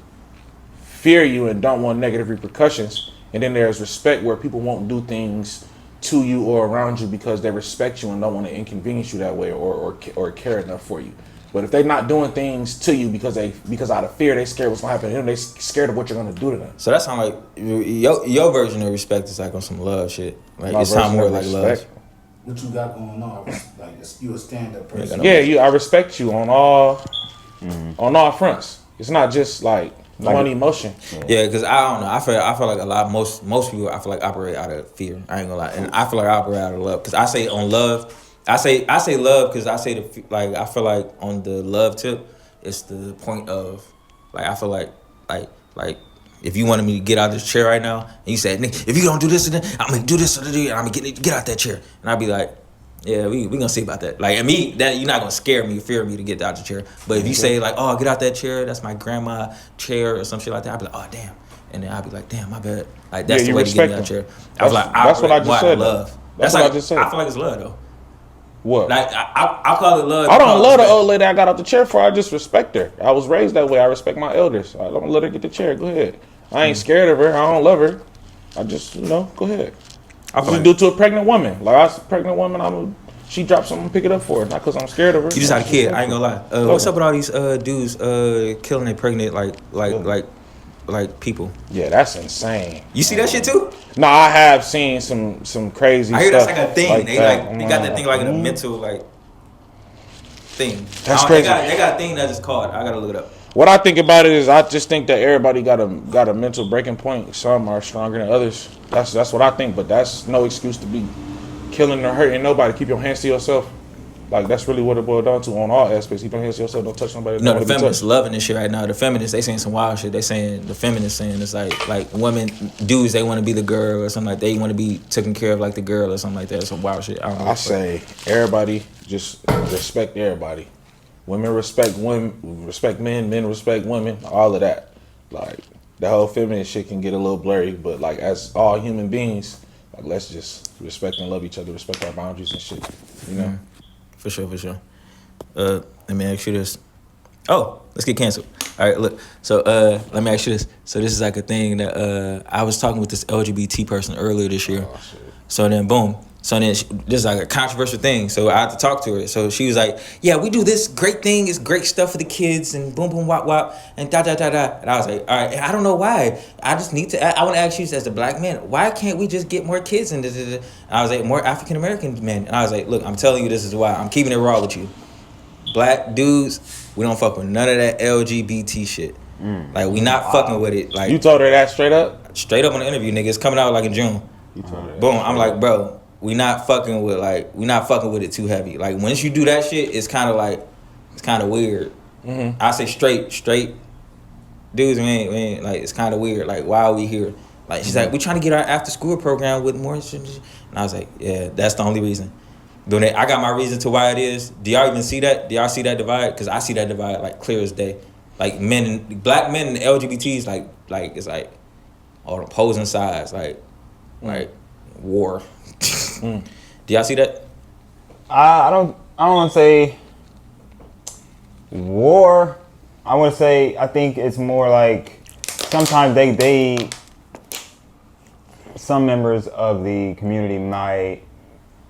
fear you and don't want negative repercussions. And then there's respect where people won't do things to you or around you because they respect you and don't want to inconvenience you that way or care enough for you. But if they're not doing things to you because out of fear, they scared what's gonna happen to them, they scared of what you're gonna do to them. So that sounds like your version of respect is like on some love shit. Like it sounds more like love. What you got going on? Like you a stand-up person. Yeah, I respect you on all fronts. It's not just like one emotion. Yeah, because I don't know. I feel like most people I feel like operate out of fear. I ain't gonna lie, and I feel like I operate out of love because I say on love. I say love because I say I feel like on the love tip, it's the point of like I feel like if you wanted me to get out of this chair right now and you said, Nick, if you don't do this, then I'm gonna do this and I'm gonna get out that chair, and I'd be like, yeah, we gonna see about that. Like, and me, that you're not gonna scare me, fear me to get out the chair. But if you say like, oh, get out that chair, that's my grandma chair or some shit like that, I'd be like, oh damn, and then I'd be like, damn, my bad. Like that's the way to get me out the chair. I was like, that's what I just said. Love. That's what I just said. I feel like it's love though. What? Like I call it love. I don't love the old lady I got out the chair for. I just respect her. I was raised that way. I respect my elders. I don't let her get the chair. Go ahead. I ain't scared of her. I don't love her. I just, go ahead. I just do it to a pregnant woman. Like, I was a pregnant woman, she drops something, pick it up for her. Not because I'm scared of her. You just had a kid. I ain't gonna lie. What's up with all these dudes killing their pregnant like people? Yeah, that's insane. You see that shit too? No, I have seen some crazy stuff. I hear that's like a thing. Like they got that thing like in a mental thing. That's crazy. They got a thing that is called. I gotta look it up. What I think about it is I just think that everybody got a mental breaking point. Some are stronger than others. That's what I think, but that's no excuse to be killing or hurting nobody. Keep your hands to yourself. Like, that's really what it boils down to on all aspects. Keep your hands to yourself. Don't touch nobody. No, the feminists loving this shit right now. The feminists, they saying some wild shit. The feminists saying it's like women, dudes, they want to be the girl or something like that. They want to be taken care of like the girl or something like that. Some wild shit. I say everybody just respect everybody. Women respect women, respect men respect women, all of that. Like, the whole feminist shit can get a little blurry, but like as all human beings, like let's just respect and love each other, respect our boundaries and shit, you know? Mm-hmm. For sure. Let me ask you this. Oh, let's get canceled. All right, look. So let me ask you this. So this is like a thing that I was talking with this LGBT person earlier this year. Oh, shit. So then boom. So then this is like a controversial thing. So I had to talk to her. So she was like, yeah, we do this great thing. It's great stuff for the kids and boom, boom, wop, wop, and da, da, da, da. And I was like, all right, I don't know why. I just need to, I want to ask you as a black man, why can't we just get more kids? And I was like, more African-American men. And I was like, look, I'm telling you this is why. I'm keeping it raw with you. Black dudes, we don't fuck with none of that LGBT shit. Like, we not fucking with it. Like, you told her that straight up? Straight up on the interview, nigga. It's coming out like in June. You told her boom, I'm like, bro, we not fucking with it too heavy. Like, once you do that shit, it's kind of weird. I say straight dudes, we ain't like, it's kind of weird. Like, why are we here? Like she's like, we trying to get our after school program with more shit. And I was like, yeah, that's the only reason. I got my reason to why it is. Do y'all even see that? Do y'all see that divide? Because I see that divide like clear as day. Like black men and LGBTs like it's like all opposing sides like war. Do y'all see that? I don't want to say war. I want to say I think it's more like sometimes they some members of the community might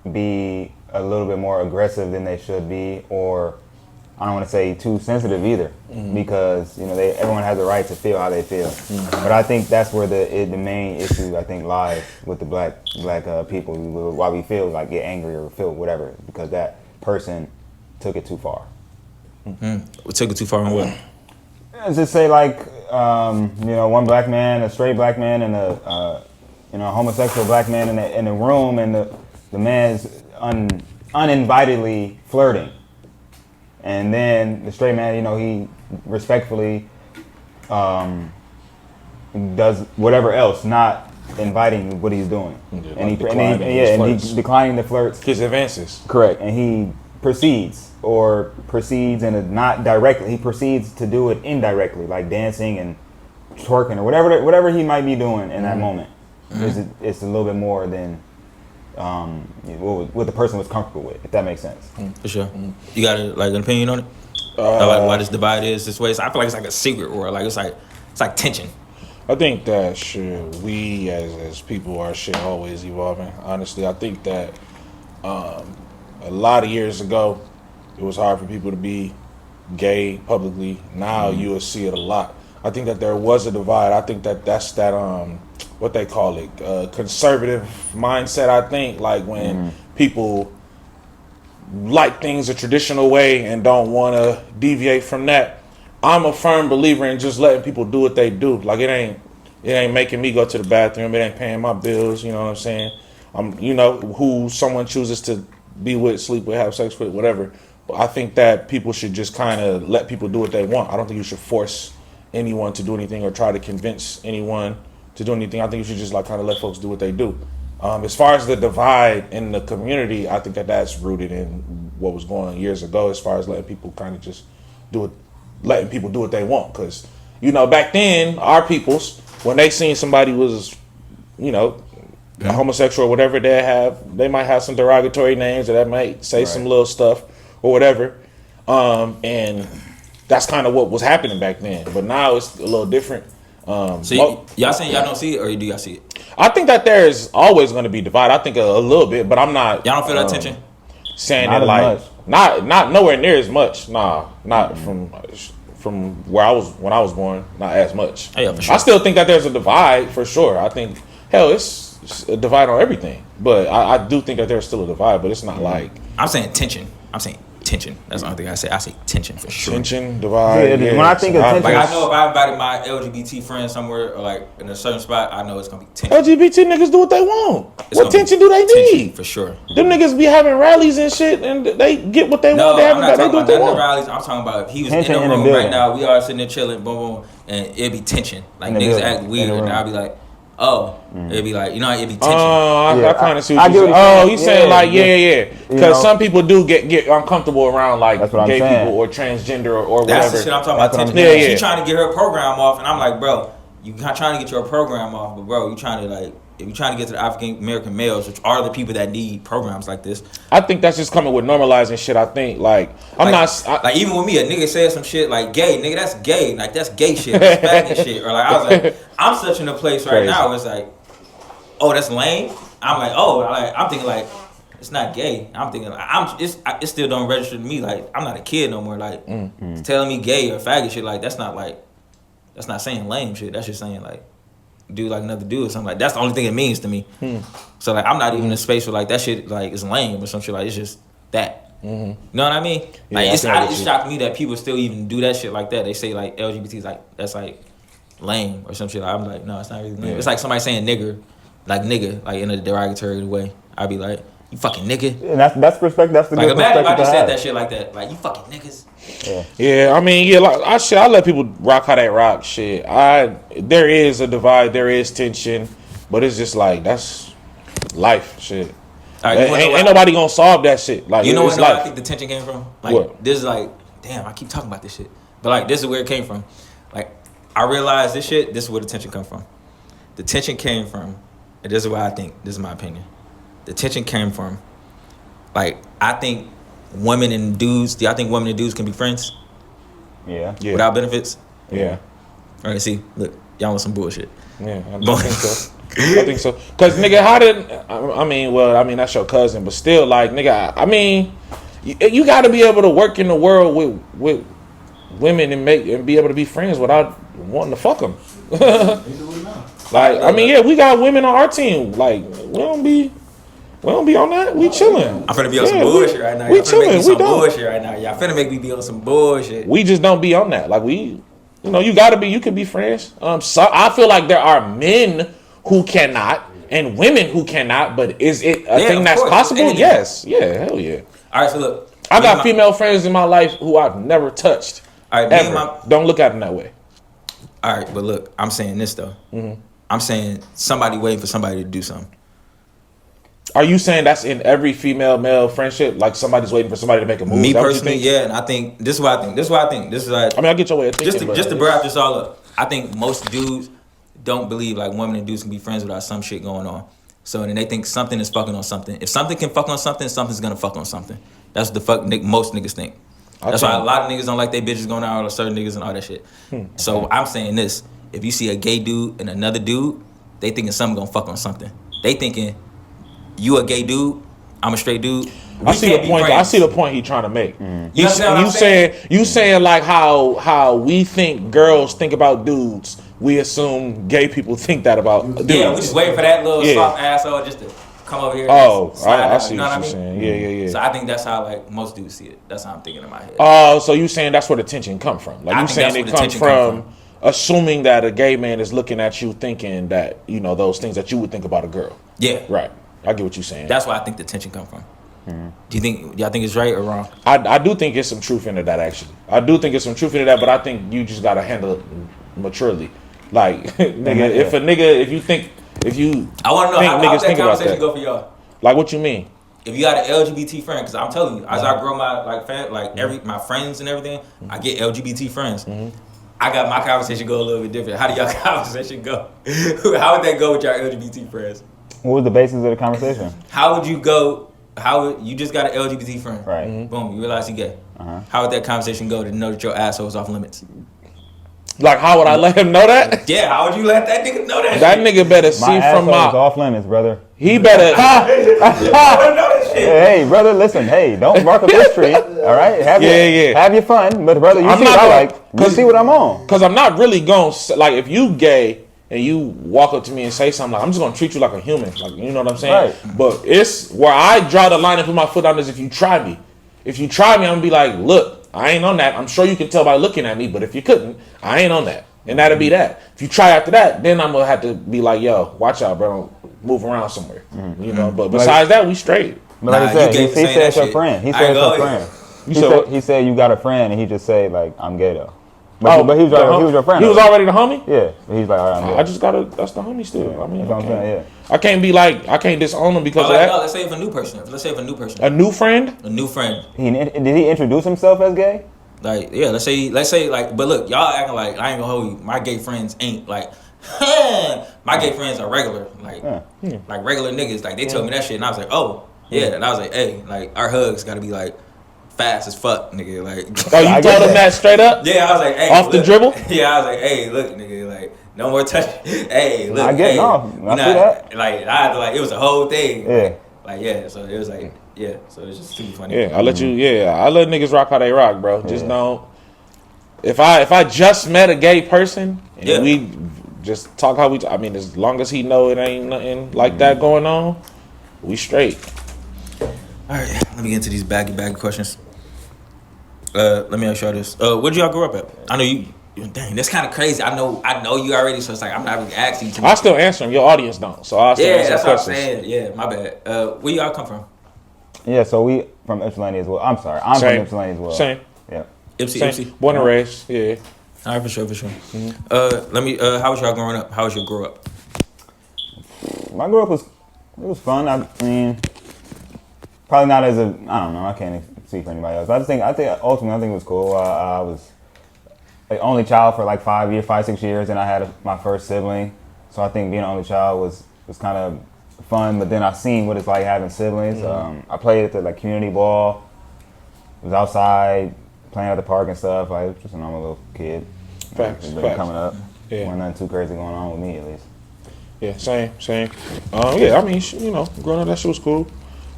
be a little bit more aggressive than they should be, or I don't want to say too sensitive either, because everyone has the right to feel how they feel. But I think that's where the main issue I think lies with the black people, why we feel like get angry or feel whatever, because that person took it too far. We took it too far in what? Let's just say like one black man, a straight black man, and a homosexual black man in the room, and the man's uninvitedly flirting. And then the straight man, he respectfully does whatever else, not inviting what he's doing. And he's declining the flirts. His advances. Correct. And he proceeds and not directly. He proceeds to do it indirectly, like dancing and twerking or whatever he might be doing in that moment. It's a little bit more than what the person was comfortable with, if that makes sense. For sure. You got an opinion on it? Like why this divide is this way? So I feel like it's like a secret war. Like it's like tension. I think that we as people are always evolving. Honestly, I think that a lot of years ago, it was hard for people to be gay publicly. Now you will see it a lot. I think that there was a divide. I think that's what they call it, conservative mindset. I think like when people like things a traditional way and don't want to deviate from that. I'm a firm believer in just letting people do what they do. Like it ain't making me go to the bathroom. It ain't paying my bills. You know what I'm saying? Who someone chooses to be with, sleep with, have sex with, whatever. But I think that people should just kind of let people do what they want. I don't think you should force anyone to do anything or try to convince anyone to do anything. I think you should just like kind of let folks do what they do. As far as the divide in the community, I think that's rooted in what was going on years ago, as far as letting people kind of just letting people do what they want. Because, back then, our peoples, when they seen somebody was, homosexual or whatever, they might have some derogatory names, or that might say some little stuff or whatever. And that's kind of what was happening back then. But now it's a little different. So y'all saying y'all don't see it, or do y'all see it? I think that there's always going to be divide. I think a little bit, but I'm not. Y'all don't feel that tension? Saying not it like much. not nowhere near as much. Nah, not from where I was when I was born. Not as much. Oh, yeah, for sure. I still think that there's a divide for sure. I think it's a divide on everything, but I do think that there's still a divide. But it's not like I'm saying tension. Tension. That's the only thing I say. I say tension for sure. Tension, divide. Yeah, when I think of tension, like I know if I invited my LGBT friends somewhere or like in a certain spot, I know it's gonna be tension. LGBT niggas do what they want. What tension do they need? For sure. Them niggas be having rallies and shit, and they get what they want. I'm not talking about they the rallies. I'm talking about if he was tension in the room in the right now, we all sitting there chilling, boom, boom, and it'd be tension. Like niggas act weird, and I'd be like, it'd be like, it'd be tension. I kind of see what you're saying. Oh, you saying like, yeah. Because some people do get uncomfortable around like gay people or transgender or whatever. That's the shit I'm talking about. Tension. Yeah. She trying to get her program off, and I'm like, bro, you not trying to get your program off, but bro, you trying to like, if you're trying to get to the African American males, which are the people that need programs like this. I think that's just coming with normalizing shit. I think like like even with me, a nigga said some shit like gay, nigga, that's gay, like that's gay shit, that's faggot shit, or like I was like, I'm such in a place right now where it's like, oh, that's lame. I'm like, I'm thinking like, it's not gay. I'm thinking like, it still don't register to me. Like I'm not a kid no more. Like telling me gay or faggot shit, like that's not saying lame shit. That's just saying like, do like another dude or something like. That's the only thing it means to me. So like I'm not even in a space where like that shit like is lame or some shit, like it's just that. You know what I mean? Like it shocked me that people still even do that shit like that. They say like LGBT is like that's like lame or some shit. Like, I'm like, no, it's not really lame. It's like somebody saying nigger, like in a derogatory way. I'd be like, You fucking nigga. And that's perspective. That's the Like good imagine if I perspective just to said have. that shit like that. Like you fucking niggas. Yeah, I mean, yeah, like I let people rock how they rock. Shit, there is a divide, there is tension, but it's just like that's life. Shit, All right, ain't nobody gonna solve that shit. Like you know it's where I life. think the tension came from? Like What? this is like, damn, I keep talking about this shit, but like this is where it came from. Like I realized this shit. This is where the tension come from. The tension came from, and this is what I think. This is my opinion. The tension came from, like I think women and dudes. Do y'all think women and dudes can be friends Yeah. without benefits? Yeah, All right, see, look, y'all want some bullshit. yeah, I think so. I think so. Cause nigga, how did I mean? Well, I mean that's your cousin, but still, like nigga, I mean, you got to be able to work in the world with women and be able to be friends without wanting to fuck them. They do it now. Like, I mean, yeah, we got women on our team. Like, we don't be on that. We chilling. I'm finna be on some bullshit right now. We Y'all finna make me chilling. We some don't. bullshit right now. Y'all finna make me be on some bullshit. We just don't be on that. Like, you gotta be. You can be friends. So I feel like there are men who cannot and women who cannot. But is it a thing of that's course. possible? Anything. Yes. Yeah. Hell yeah. All right, so look, I got female friends in my life who I've never touched. All right, me and Ever. Don't look at them that way. All right, but look, I'm saying this though. Mm-hmm. I'm saying somebody waiting for somebody to do something. Are you saying that's in every female male friendship? Like somebody's waiting for somebody to make a move? Me Is that what you personally, think? yeah, and I think this is what I think. This is what I think. This is like I mean, I get your way of thinking. just to wrap this all up. I think most dudes don't believe like women and dudes can be friends without some shit going on. So then they think something is fucking on something. If something can fuck on something, something's gonna fuck on something. That's what the fuck most niggas think. That's why a lot of niggas don't like their bitches going out, or certain niggas and all that shit. So I'm saying this: if you see a gay dude and another dude, they thinking something gonna fuck on something. They thinking you a gay dude, I'm a straight dude. I see the point. I see the point he's trying to make. You understand what I'm saying? You saying like how we think girls think about dudes. We assume gay people think that about dudes. Yeah, we just waiting for that little soft asshole just to come over here. Oh, and slide I out, see you know what I you're mean? saying. Yeah. So I think that's how like most dudes see it. That's how I'm thinking in my head. Oh, so you saying that's where the tension come from? Like I you think saying that's it where the comes tension come from assuming that a gay man is looking at you thinking that those things that you would think about a girl. Yeah, Right. I get what you're saying. that's where I think the tension come from. Do y'all think it's right or wrong? I do think there's some truth into that, actually. I do think there's some truth into that, but I think you just gotta handle it maturely. Like, nigga, if you I want to know how niggas that think about conversation that. go for y'all. Like, what you mean? If you got an LGBT friend, because I'm telling you, as I grow my my friends and everything, I get LGBT friends. I got my conversation go a little bit different. How do y'all conversation go? How would that go with your LGBT friends? What was the basis of the conversation? How would you go? You just got an LGBT friend, Right. Boom, you realize you gay. How would that conversation go to know that your asshole is off limits? Like, how would I let him know that? Yeah, how would you let that nigga know that? That nigga better see My from asshole is my. off limits, brother. He better. I don't know that shit. Hey, brother, listen. Hey, don't bark up this tree. All right, have your fun. But brother, you I'm see not what I gonna- like. You see what I'm on. Because I'm not really going to, like, if you gay and you walk up to me and say something, like, I'm just going to treat you like a human. Like, you know what I'm saying? Right. But it's where I draw the line and put my foot down is if you try me. If you try me, I'm going to be like, look, I ain't on that. I'm sure you can tell by looking at me, but if you couldn't, I ain't on that. And that'll be that. If you try after that, then I'm going to have to be like, yo, watch out, bro. Don't move around somewhere. You know, but besides that, we straight. But like Nah, I said, you gay he for saying said it's that your shit. friend. He I said it's ain't your gonna- friend. He said you got a friend, and he just said like I'm gay though. Oh, But he was your friend. He was though. already the homie? Yeah, but he's like, all right, I'm gay. I just got to, that's the homie still. I mean, That's what I'm saying, I can't be like, I can't disown him because But of like, that. no, let's say if a new person. A new friend? A new friend. Did he introduce himself as gay? Like, yeah, let's say like, but look, y'all acting like, I ain't gonna hold you. My gay friends ain't like, my gay friends are regular, like regular niggas. Like, they told me that shit, and I was like, oh, yeah. And I was like, hey, like, our hugs gotta be like fast as fuck, nigga. Like, Oh, you told him that straight up? yeah, I was like, hey, Off the look. dribble? Yeah, I was like, hey, look, nigga, like, no more touch. Hey, look, I get hey, no, you I know, see that. Like, I had to, like, it was a whole thing. Yeah. Like, yeah, so it was like, yeah, so it's just super funny. Yeah, I let niggas rock how they rock, bro. Just don't. If I just met a gay person and we just talk how we, I mean, as long as he know it ain't nothing like that going on, we straight. All right, let me get into these baggy questions. Let me ask y'all this. Where'd y'all grow up at? I know you. Dang, that's kind of crazy. I know you already, so it's like I'm not really asking you. I still answer them. Your audience don't, so I still Yeah, answer that's what I'm questions. saying. Yeah, my bad. Where y'all come from? Yeah, so we from Ypsilanti as well. I'm sorry, I'm Same. from Ypsilanti as well. Same. Yeah. Ipsy. Born and raised. Yeah. All right, for sure. Let me. How was y'all growing up? How was your grow up? My grow up was fun. I mean, probably not as a, I don't know, I can't speak for anybody else. I think ultimately it was cool. I was the only child for like 6 years, and I had my first sibling. So I think being an only child was kind of fun. But then I seen what it's like having siblings. I played at the like community ball. Was outside playing at the park and stuff. Like just a normal little kid. Facts. Coming up. Yeah. Wasn't nothing too crazy going on with me at least. Yeah, same. Yeah, I mean, growing up, that shit was cool.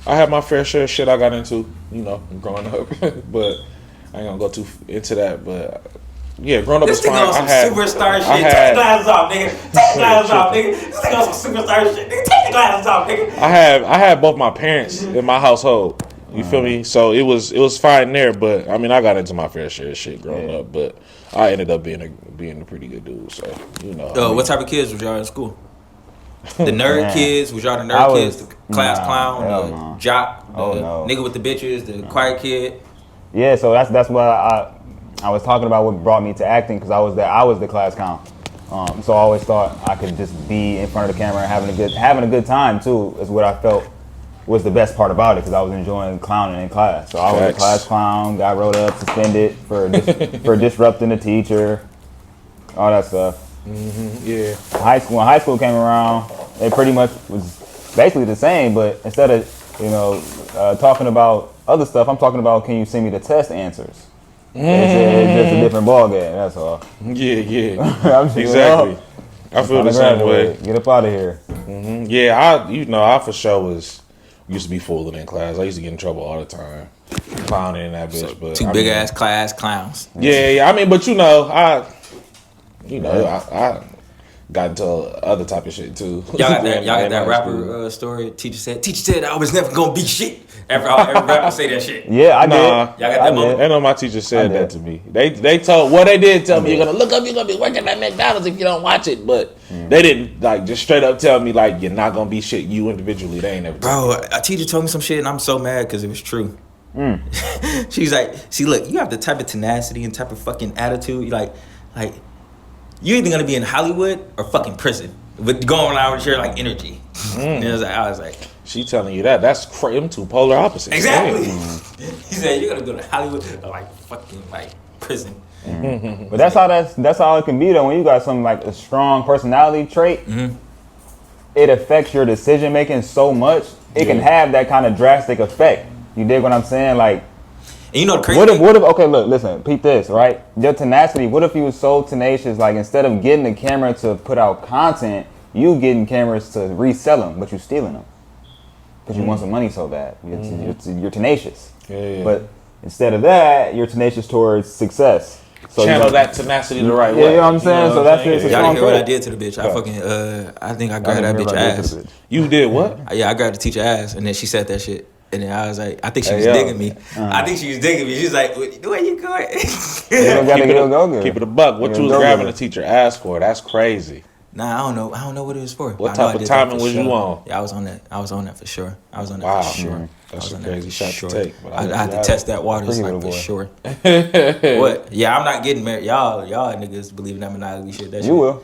I had my fair share of shit I got into, growing up. But I ain't gonna go too into that. But yeah, growing up was This fine. nigga on some superstar shit. Take the glasses off, nigga. Take the glasses off, nigga. This nigga on some superstar shit. Nigga, take the glasses off, nigga. I had both my parents in my household. You feel me? So it was fine there. But I mean, I got into my fair share of shit growing up. But I ended up being a pretty good dude. So What type of kids was y'all in school? The nerd kids? Was y'all the nerd kids? The class clown? The jock? The nigga with the bitches? The quiet kid? Yeah, so that's what I was talking about. What brought me to acting, because I was the class clown. So I always thought I could just be in front of the camera and having a good time too. Is what I felt was the best part about it, because I was enjoying clowning in class. So I was a class clown, got wrote up, suspended for disrupting the teacher, all that stuff. Yeah. When high school came around, it pretty much was basically the same, but instead of talking about other stuff, I'm talking about, can you send me the test answers? It's just a different ball game. That's all. Yeah. I'm just, Exactly. I feel the same way. Get up out of here. Yeah, I for sure used to be fooling in class. I used to get in trouble all the time, clowning in that bitch. But Two big ass class clowns. Yeah. I mean, but I got into other type of shit too. Y'all got that rapper story. Teacher said I was never gonna be shit. Every rapper say that shit. Yeah, I did. Y'all got that moment? I know my teacher said that to me. They did tell me you're gonna look up, you're gonna be working at McDonald's if you don't watch it. But they didn't like just straight up tell me like you're not gonna be shit. You individually, they ain't never. Bro, a teacher told me some shit and I'm so mad because it was true. She's like, see, look, you have the type of tenacity and type of fucking attitude. Like you're either gonna be in Hollywood or fucking prison with going around with your like energy. And I was like, she telling you that's them two polar opposites. Exactly. He said you're gonna go to Hollywood or like fucking like prison. But that's how it can be though. When you got something like a strong personality trait, it affects your decision making so much. It can have that kind of drastic effect. You dig what I'm saying? Like, and you know the crazy what if okay, look, listen, peep this, right? Your tenacity, what if you was so tenacious, like instead of getting the camera to put out content, you getting cameras to resell them, but you stealing them because you want some money so bad. You're tenacious. Yeah. But instead of that, you're tenacious towards success. So channel that tenacity the right way. Yeah, you know what I'm saying? So that's just y'all didn't hear what I did to the bitch. I fucking I think I grabbed that bitch ass. You did what? Yeah, I grabbed the teacher ass, and then she said that shit. And then I was like, I think she was digging me. I think she was digging me. She's like, where you going? Keep it a buck. What you was grabbing the teacher ass for? That's crazy. Nah, I don't know what it was for. What type of timing was you on? Yeah, I was on that for sure. For sure. That's a crazy shot to take. I had to test that water for sure. What? Yeah, I'm not getting married. Y'all niggas believe in that monogamy shit. That shit. You will.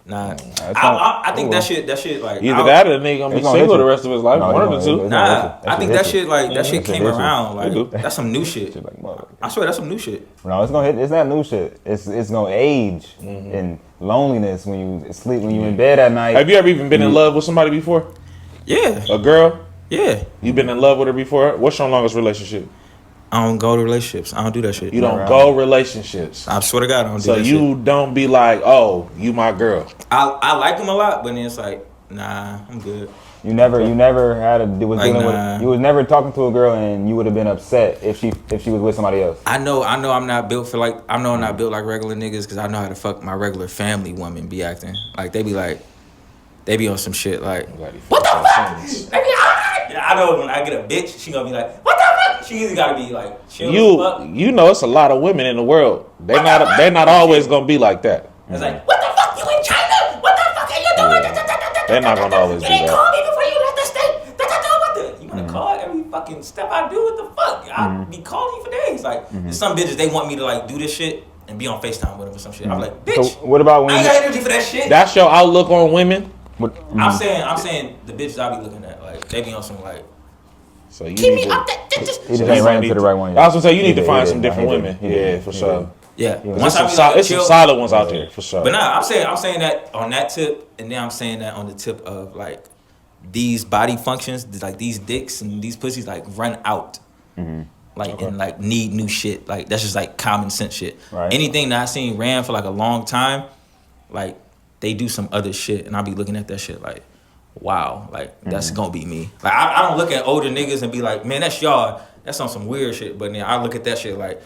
Nah, I think that shit like either that or the nigga gonna be single the rest of his life. One of the two. Nah, I think that shit came around. Like that's some new shit. I swear that's some new shit. No, it's gonna hit. It's not new shit. It's gonna age in loneliness when you sleep, when you in bed at night. Have you ever even been in love with somebody before? Yeah. A girl? Yeah. You been in love with her before? What's your longest relationship? I don't go to relationships. I don't do that shit. You don't go relationships. I swear to God, I don't do that shit. So you don't be like, oh, you my girl. I like them a lot, but then it's like, nah, I'm good. You never had you was never talking to a girl and you would have been upset if she was with somebody else. I know I'm not built I'm not built like regular niggas because I know how to fuck my regular family woman be acting. Like they be on some shit like, what the fuck? I know when I get a bitch, she gonna be like, what the fuck? She either gotta be like, you know, it's a lot of women in the world. They're not always gonna be like that. It's like, what the fuck? You in China? What the fuck are you doing? They're not gonna always do that. You didn't call me before you left the state. You gonna call every fucking fucking step I do, what the fuck? I'll be calling you for days. Like, there's some bitches, they want me to like do this shit and be on FaceTime with them or some shit. I'm like, bitch, So what about when I ain't got energy for that shit. That's your outlook on women. I'm saying the bitches I be looking at, like, they be on some like, So you keep need me to, up that. he just ain't ran into the right one. I was gonna say you need to He find did. some different He did. women. He did. Yeah, for He sure. did. yeah. It's Once I some, be like, it's some chill. solid ones out there for sure. But nah, I'm saying that on that tip, and then I'm saying that on the tip of like these body functions, like these dicks and these pussies, like run out, like and like need new shit. Like that's just like common sense shit. Right. Anything that I seen ran for like a long time, like they do some other shit, and I'll be looking at that shit like, wow, like that's gonna be me. Like I don't look at older niggas and be like, man, that's y'all. That's on some weird shit. But then I look at that shit like,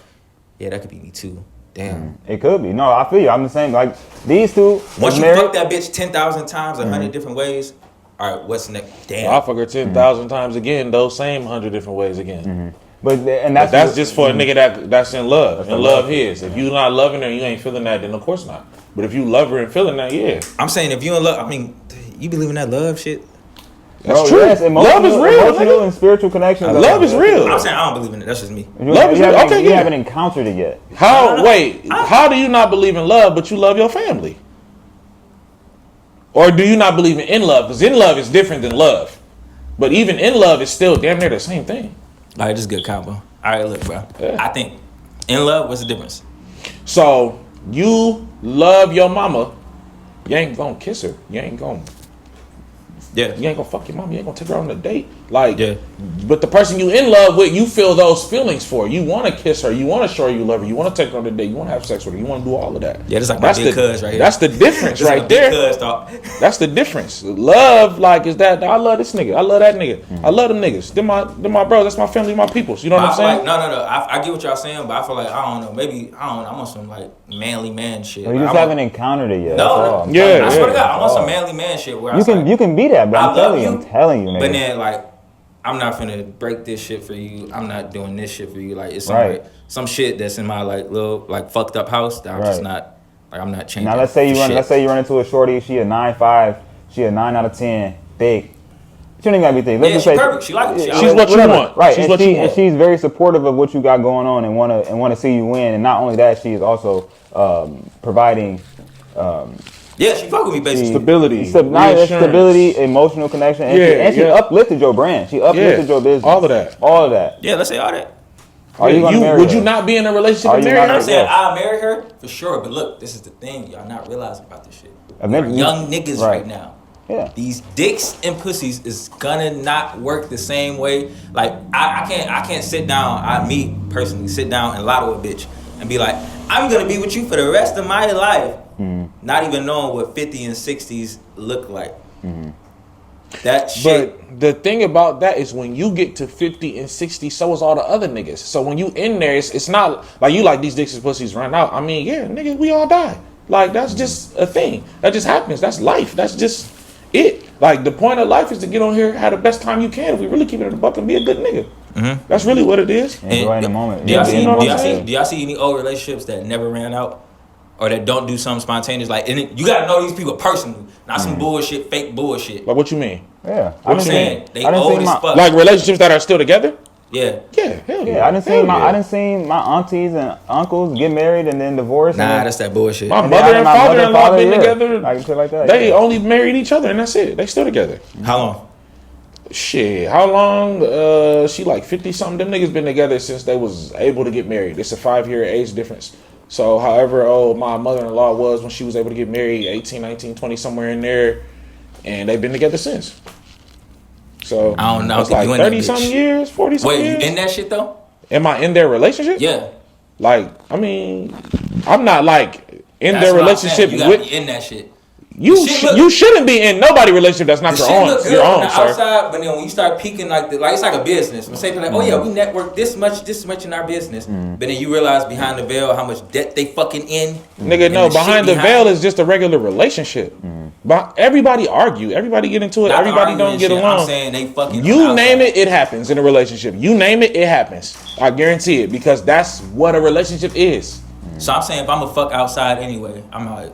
yeah, that could be me too. Damn. It could be. No, I feel you. I'm the same. Like these two. Once you married- fuck that bitch 10,000 times, 100 different ways, all right, what's next? Damn. I'll fuck her 10,000 times again, those same 100 different ways again. But and But that's that's just for a nigga that's in love. That's And a love love. his. If you not loving her and you ain't feeling that, then of course not. But if you love her and feeling that, yeah. I'm saying if you in love, I mean, you believe in that love shit? That's Bro, true. yes, Love is real, emotional nigga. and spiritual connections. Love is real. I'm saying I don't believe in it. That's just me. Love is real. Okay, you yeah. haven't encountered it yet. How, No. wait, how do you not believe in love but you love your family? Or do you not believe in love? Because in love is different than love. But even in love is still damn near the same thing. All right, this is good combo. All right, look, bro. Yeah. I think in love, what's the difference? So you love your mama, you ain't gonna kiss her. You ain't gonna fuck your mama. You ain't gonna take her on a date. Like, Yeah. But the person you in love with, you feel those feelings for. You want to kiss her. You want to show her you love her. You want to take her on a date. You want to have sex with her. You want to do all of that. Yeah, this like my big cuz right here. That's the difference This right my big there. cuz talk. That's the difference. Love, like, is that I love this nigga. I love that nigga. I love them niggas. They're my bros. That's my family. My peoples. You know what I'm I feel saying? like, no. I get what y'all saying, but I feel like, I don't know. Maybe, I don't know. I'm on some like manly man shit. Well, you Like, just I'm haven't encountered it yet. No, that's all. Yeah, I swear to yeah. God, I'm on some manly man shit where You can be that, but I I'm telling you, love I'm telling you, nigga. But then, like, I'm not finna break this shit for you. I'm not doing this shit for you. Like, it's some, Right. like, some shit that's in my like little like fucked up house that I'm just Right. not like I'm not changing. Now let's say you for run. shit. Let's say you run into a shorty. She a 9'5". She a 9 out of 10. Thick. She don't even gotta be thick. Let's Yeah, just she say perfect. She like it. She- She's what you whatever. want. Right. She's and what she you want. and she's very supportive of what you got going on and wanna see you win. And not only that, she is also providing. Yeah, she fuck with me basically. Stability, Reassurance. reassurance. Stability, emotional connection, and she Yeah. uplifted your brand. She uplifted your business. All of that. All of that. Yeah, let's say all that. Are you gonna marry would her? you not be in a relationship Are and you marry not her? I'm saying Yes. I'll marry her for sure. But look, this is the thing y'all not realizing about this shit. Eventually- Young niggas Right. right now. Yeah. These dicks and pussies is gonna not work the same way. Like I can't sit down. Me personally sit down and lotto a bitch and be like, I'm gonna be with you for the rest of my life, not even knowing what 50 and 60s look like. That shit. But the thing about that is when you get to 50 and 60, so is all the other niggas. So when you in there, it's not like you like these dicks and pussies run out. I mean, yeah, nigga, we all die. Like, that's just a thing. That just happens. That's life. That's just it. Like, the point of life is to get on here, have the best time you can. If we really keep it in the buck and be a good nigga. That's really what it is. Enjoy the moment. Do y'all Yeah, see? you know what Do y'all I'm see? saying? Do y'all see any old relationships that never ran out, or that don't do something spontaneous? Like, and you gotta know these people personally, not some bullshit, fake bullshit. Like, what you mean? Yeah. I'm saying they old as fuck. Like relationships that are still together? Yeah. Yeah, hell yeah. Yeah, I done Hell seen yeah. I done seen my aunties and uncles get married and then divorce. Nah, and then, that's that bullshit. My and then mother and my father-in-law father, been yeah, together. like shit like that. They yeah. only married each other and that's it. They still together. How long? Shit, how long? She like 50 something. Them niggas been together since they was able to get married. It's a 5-year age difference. So however old my mother-in-law was when she was able to get married, 18, 19, 20, somewhere in there. And they've been together since. So I don't know. it's like You in that 30 something bitch. years, 40 something Wait, years. you in that shit though? Am I in their relationship? Yeah. Like, I mean, I'm not like in That's their what I'm relationship saying. You gotta with be in that shit. you. shit look- You shouldn't be in nobody relationship that's not The your shit own. look good Your on own, the sir. outside, but then when you start peeking like it's like a business. When say people like, oh yeah, we network this much in our business, but then you realize behind the veil how much debt they fucking in. Nigga, and no, the shit behind the behind veil it. is just a regular relationship. But everybody argue. Everybody get into it. Not Everybody arguing don't get shit. along. I'm saying they fucking. on You the name outside. it happens in a relationship. You name it happens. I guarantee it because that's what a relationship is. So I'm saying if I'm a fuck outside anyway, I'm like,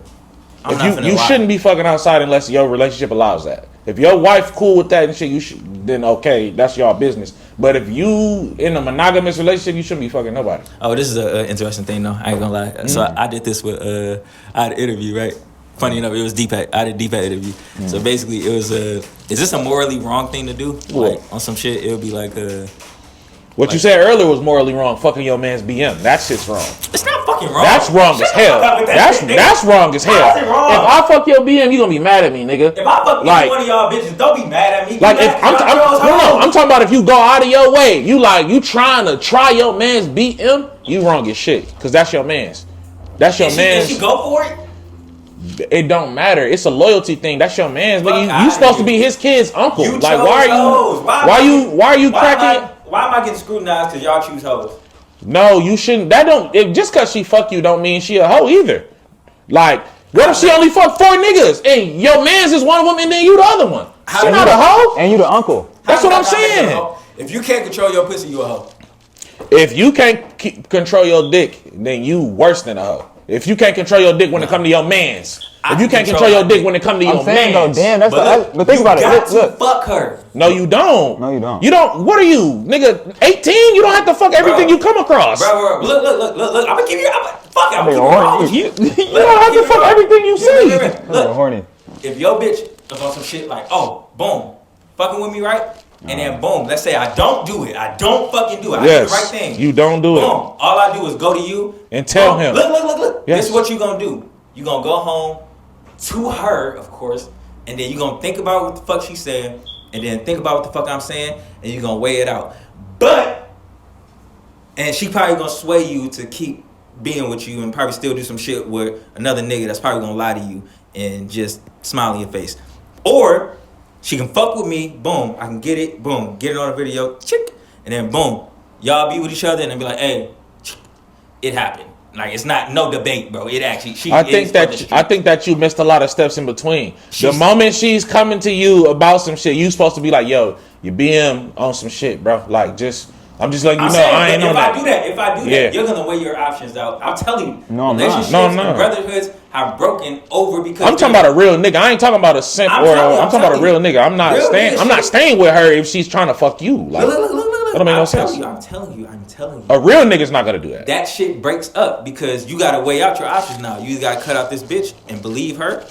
I'm not If finna you lie. shouldn't be fucking outside unless your relationship allows that. If your wife cool with that and shit, then okay, that's y'all business. But if you in a monogamous relationship, you shouldn't be fucking nobody. Oh, this is an interesting thing, though. I ain't gonna lie. So I did this with I had an interview, right? Funny enough, it was Deepak. I did a Deepak interview. So basically, it was is this a morally wrong thing to do? Like on some shit, it would be like What you said earlier was morally wrong. Fucking your man's BM. That shit's wrong. It's not fucking wrong. That's wrong as hell. That's wrong as hell. How's it wrong? If I fuck your BM, you gonna be mad at me, nigga. If I fuck any one of y'all bitches, don't be mad at me. Like if I'm talking about if you go out of your way, you trying to try your man's BM, you wrong as shit. Cause that's your man's. That's your man's. Did she go for it? It don't matter. It's a loyalty thing. That's your man's. Nigga, you supposed to be his kid's uncle. You like why are you cracking? Why am I getting scrutinized because y'all choose hoes? No, you shouldn't. That don't. Just cause she fuck you don't mean she a hoe either. Like, what if she only fucked 4 niggas and your man's is one of them and then you the other one? She not a hoe. And you the uncle. That's what I'm saying. If you can't control your pussy, you a hoe. If you can't control your dick, then you worse than a hoe. If you can't control your dick when it come to your man's. If you can't control your dick when it come to your man's. Damn, but think about it. Look. Fuck her. No, you don't. No, you don't. You don't. What are you, nigga? 18? You don't have to fuck everything you come across. Bro, look. I'm gonna give you. Fuck it. I'm horny. You don't have to fuck everything you see. Look, horny. if your bitch is on some shit like, oh, boom, fucking with me, right? And then boom, let's say I don't do it. I don't fucking do it. I do the right thing. You don't do it. Boom. All I do is go to you and tell him. Look. Yes. This is what you gonna do. You gonna go home to her, of course, and then you gonna think about what the fuck she's saying, and then think about what the fuck I'm saying, and you gonna weigh it out. And she probably gonna sway you to keep being with you and probably still do some shit with another nigga that's probably gonna lie to you and just smile in your face. Or she can fuck with me, boom, I can get it, boom, get it on a video, chick, and then boom, y'all be with each other and then be like, hey, it happened. Like, it's not no debate, bro. It actually, I think that you missed a lot of steps in between. The moment she's coming to you about some shit, you supposed to be like, yo, you BM on some shit, bro. Like, I'm just letting you know, I ain't on that. If I do that, you're gonna weigh your options out. I'm telling you, relationships and brotherhoods have broken over because I'm talking about a real nigga. I ain't talking about a simp I'm talking about a real nigga. I'm not staying with her if she's trying to fuck you. Like, that don't make no sense. I'm telling you. A real nigga's not gonna do that. That shit breaks up because you gotta weigh out your options now. You gotta cut out this bitch and believe her,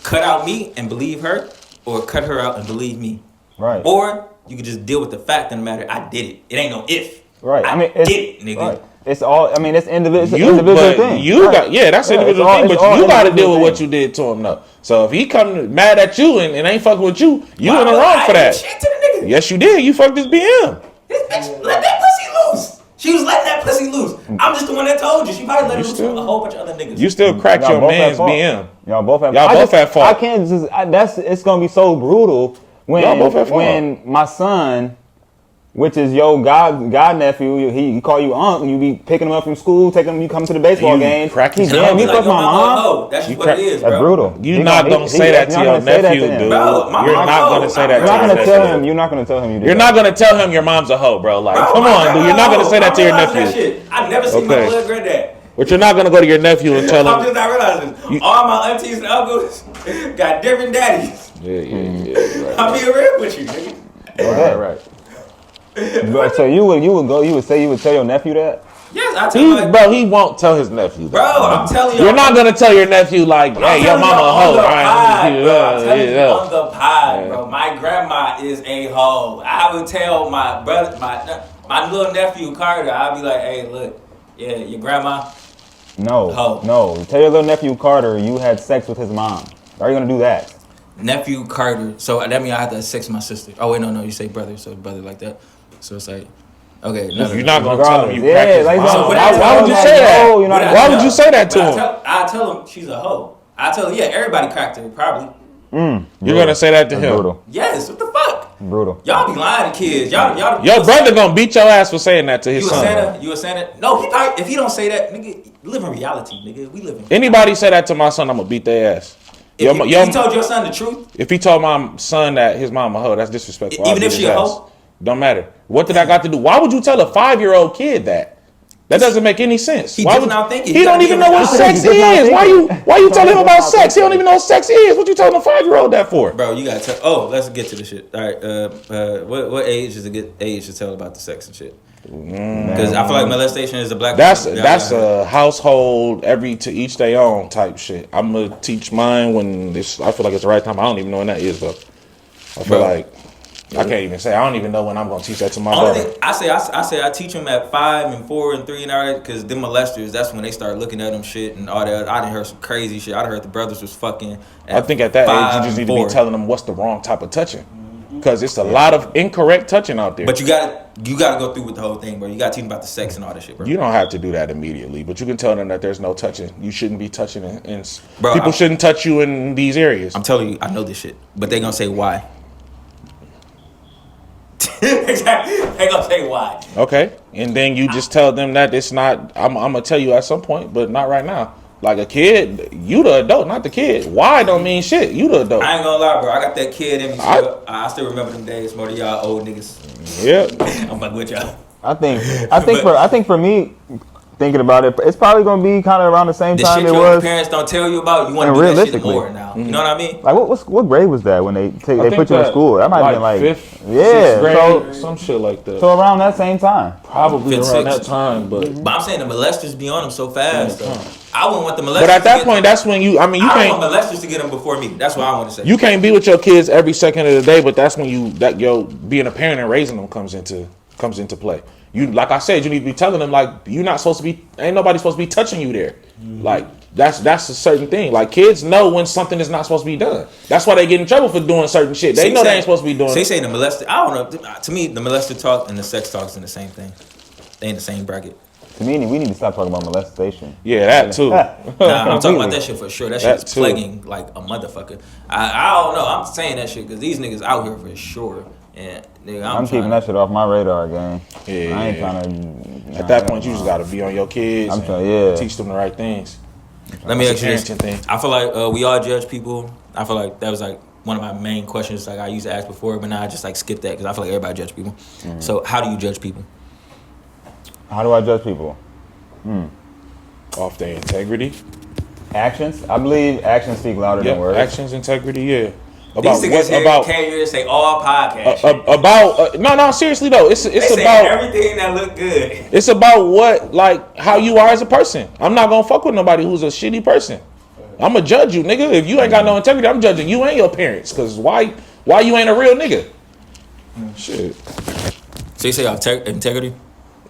cut out me and believe her, or cut her out and believe me. Right. Or you can just deal with the fact of the matter. I did it. It ain't no if. Right. I did it, nigga. Right. It's all. I mean, it's individual thing. That's individual thing. But you got to deal with what you did to him, though. So if he come mad at you and ain't fucking with you, you in the wrong for that. Shit to the nigga. Yes, you did. You fucked this BM. This bitch let that pussy loose. She was letting that pussy loose. I'm just the one that told you. She probably let it loose with a whole bunch of other niggas. You still cracked your man's BM. Y'all both have fault. I can't just. It's gonna be so brutal when my son, which is your god nephew, he call you uncle. You be picking him up from school, taking him. You come to the baseball game. Damn, you fuck my mom. That's just what it is, bro. That's brutal. You're not gonna say that to your nephew, dude. You're not gonna say that to your nephew. You're not gonna tell him you did. You're not gonna tell him your mom's a hoe, bro. Like, come on, dude. You're not gonna say that to your nephew. I've never seen my blood granddad. But you're not gonna go to your nephew and tell him. I'm just not realizing all my aunties and uncles got different daddies. Yeah. I'm being real with you, nigga. Right. But so you would tell your nephew that? Yes, I tell him. Bro, he won't tell his nephew that. Bro, I'm telling you. You're not gonna tell your nephew like, hey, your mama a hoe. I'm telling you on the pod, bro. My grandma is a hoe. I would tell my brother, my little nephew Carter. I'd be like, hey, look, yeah, your grandma. No. Tell your little nephew Carter you had sex with his mom. Are you gonna do that? Nephew Carter. So that means I have to have sex with my sister. Oh wait, no. You say brother, so brother like that. So it's like, okay. You're not gonna tell him you practice. Why would you say that? Why would you say that to him? I tell him she's a hoe. I tell him, yeah, everybody cracked her probably. You're gonna say that to him? Brutal. Yes. What the fuck? Brutal. Y'all be lying to kids. Y'all. Your brother gonna beat your ass for saying that to his son. You a Santa? No, he probably, if he don't say that, nigga, live in reality, nigga. We live in. Anybody say that to my son, I'm gonna beat their ass. If he told your son the truth? If he told my son that his mom a hoe, that's disrespectful. Even if she a hoe? Don't matter. What did I got to do? Why would you tell a 5-year-old kid that? That doesn't make any sense. He just now thinking. He don't even know what sex is. Why you telling him about sex? He don't even know what sex is. What you telling a 5-year-old that for? Bro, you gotta tell. Oh, let's get to the shit. All right. What age is a good age to tell about the sex and shit? Because I feel like molestation is a black. That's a household to each their own type shit. I'm gonna teach mine when I feel like it's the right time. I don't even know when that is though. I feel like I can't even say. I don't even know when I'm gonna teach that to my daughter. I teach them at 5 and 4 and 3 and all that because them molesters. That's when they start looking at them shit and all that. I done heard some crazy shit. I done heard the brothers was fucking. I think at that age you just need to be telling them what's the wrong type of touching. Because it's a lot of incorrect touching out there. But you gotta go through with the whole thing, bro. You gotta teach them about the sex and all that shit, bro. You don't have to do that immediately, but you can tell them that there's no touching. You shouldn't be touching, people shouldn't touch you in these areas. I'm telling you, I know this shit, but they gonna say why. Exactly, they gonna say why. Okay, and then you just tell them that it's not. I'm gonna tell you at some point, but not right now. Like a kid, you the adult, not the kid. Why don't mean shit. You the adult. I ain't gonna lie, bro. I got that kid in me. I still remember them days more than y'all old niggas. Yeah. I'm like with y'all. I think for me, thinking about it, it's probably gonna be kind of around the same time it was. The shit your parents don't tell you about, you want to do that shit more now. You know what I mean? Like what grade was that when they put you in school? That might have been like 5th, yeah, 6th grade, some shit like that. So around that same time, probably Fifth, around sixth. that time. But I'm saying the molesters be on them so fast. I wouldn't want the molesters. But at that point, that's when you. I mean, you I can't. want molesters to get them before me. That's what I want to say. You can't be with your kids every second of the day, but that's when being a parent and raising them comes into play. You, like I said, you need to be telling them like you're not supposed to be. Ain't nobody supposed to be touching you there. Like that's a certain thing. Like kids know when something is not supposed to be done. That's why they get in trouble for doing certain shit. They know they ain't supposed to be doing. They say the molester. I don't know. To me, the molester talk and the sex talk is in the same thing. They in the same bracket. to me, we need to stop talking about molestation. Yeah, that too. Nah, I'm talking about that shit for sure. That shit's plaguing like a motherfucker. I don't know. I'm saying that shit because these niggas out here for sure. And nigga, I'm keeping that shit off my radar, gang. Yeah, I ain't trying to. At that point, you just gotta be on your kids. Teach them the right things. Let me ask you this. I feel like we all judge people. I feel like that was like one of my main questions. Like I used to ask before, but now I just like skip that because I feel like everybody judge people. Mm-hmm. So how do you judge people? How do I judge people? Off their integrity. Actions. I believe actions speak louder than words. Actions, integrity. Yeah. About these niggas came here to say all podcasts. No, seriously though, it's they about everything that look good. It's about how you are as a person. I'm not gonna fuck with nobody who's a shitty person. I'm gonna judge you, nigga. If you ain't got no integrity, I'm judging you and your parents. Cause why you ain't a real nigga? Shit. So you say integrity?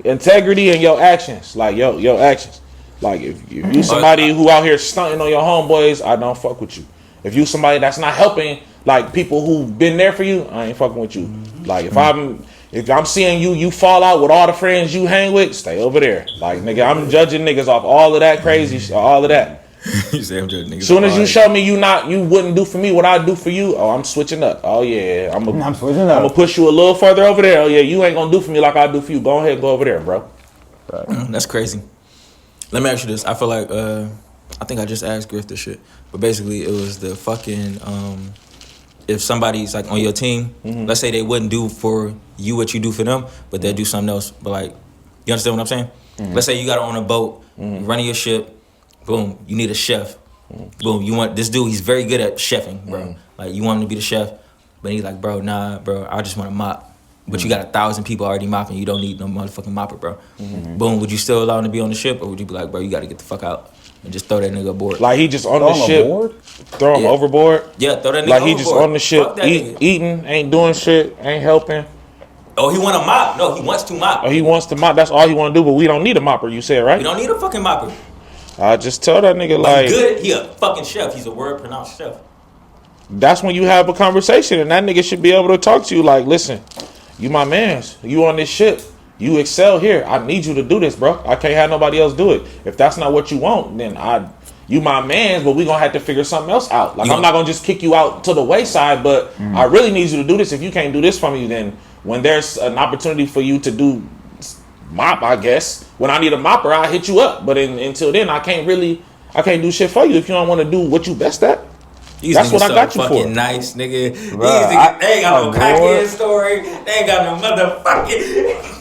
Integrity and your actions, like your actions. Like if you somebody who out here stunting on your homeboys, I don't fuck with you. If you somebody that's not helping, like people who've been there for you, I ain't fucking with you. Like if I'm seeing you fall out with all the friends you hang with, stay over there. Like nigga, I'm judging niggas off all of that crazy shit, all of that. You say I'm judging niggas. Soon as you show me you wouldn't do for me what I do for you, I'm switching up. Oh yeah, I'm switching up. I'm gonna push you a little further over there. Oh yeah, you ain't gonna do for me like I do for you. Go ahead, go over there, bro. That's crazy. Let me ask you this. I feel like I think I just asked Griff this shit, but basically it was the fucking if somebody's like on your team, let's say they wouldn't do for you what you do for them, but they'll do something else. But like, you understand what I'm saying? Let's say you got on a boat, you're running your ship, boom, you need a chef. Boom, you want this dude, he's very good at chefing, bro. Like you want him to be the chef, but he's like, bro, nah, bro, I just want to mop. But you got 1,000 people already mopping, you don't need no motherfucking mopper, bro. Boom, would you still allow him to be on the ship, or would you be like, bro, you got to get the fuck out and just throw that nigga aboard? Like he just on the ship, throw him overboard? Yeah, throw that nigga like overboard. He just on the ship, eating, ain't doing shit, ain't helping. Oh, he want to mop? No, he wants to mop. Oh, he wants to mop, that's all he want to do, but we don't need a mopper, you said, right? We don't need a fucking mopper. I just tell that nigga like good. He a fucking chef. He's a word pronounced chef. That's when you have a conversation, and that nigga should be able to talk to you like, listen, you my mans, you on this ship, you excel here. I need you to do this, bro. I can't have nobody else do it. If that's not what you want, then you my mans, but we gonna have to figure something else out. Like I'm not gonna just kick you out to the wayside, but I really need you to do this. If you can't do this for me, then when there's an opportunity for you to do mop, I guess. When I need a mopper, I'll hit you up. But until then, I can't do shit for you if you don't want to do what you best at. That's what I got you for. Nice, nigga. These niggas, they ain't got no crackhead story. They ain't got no motherfucking.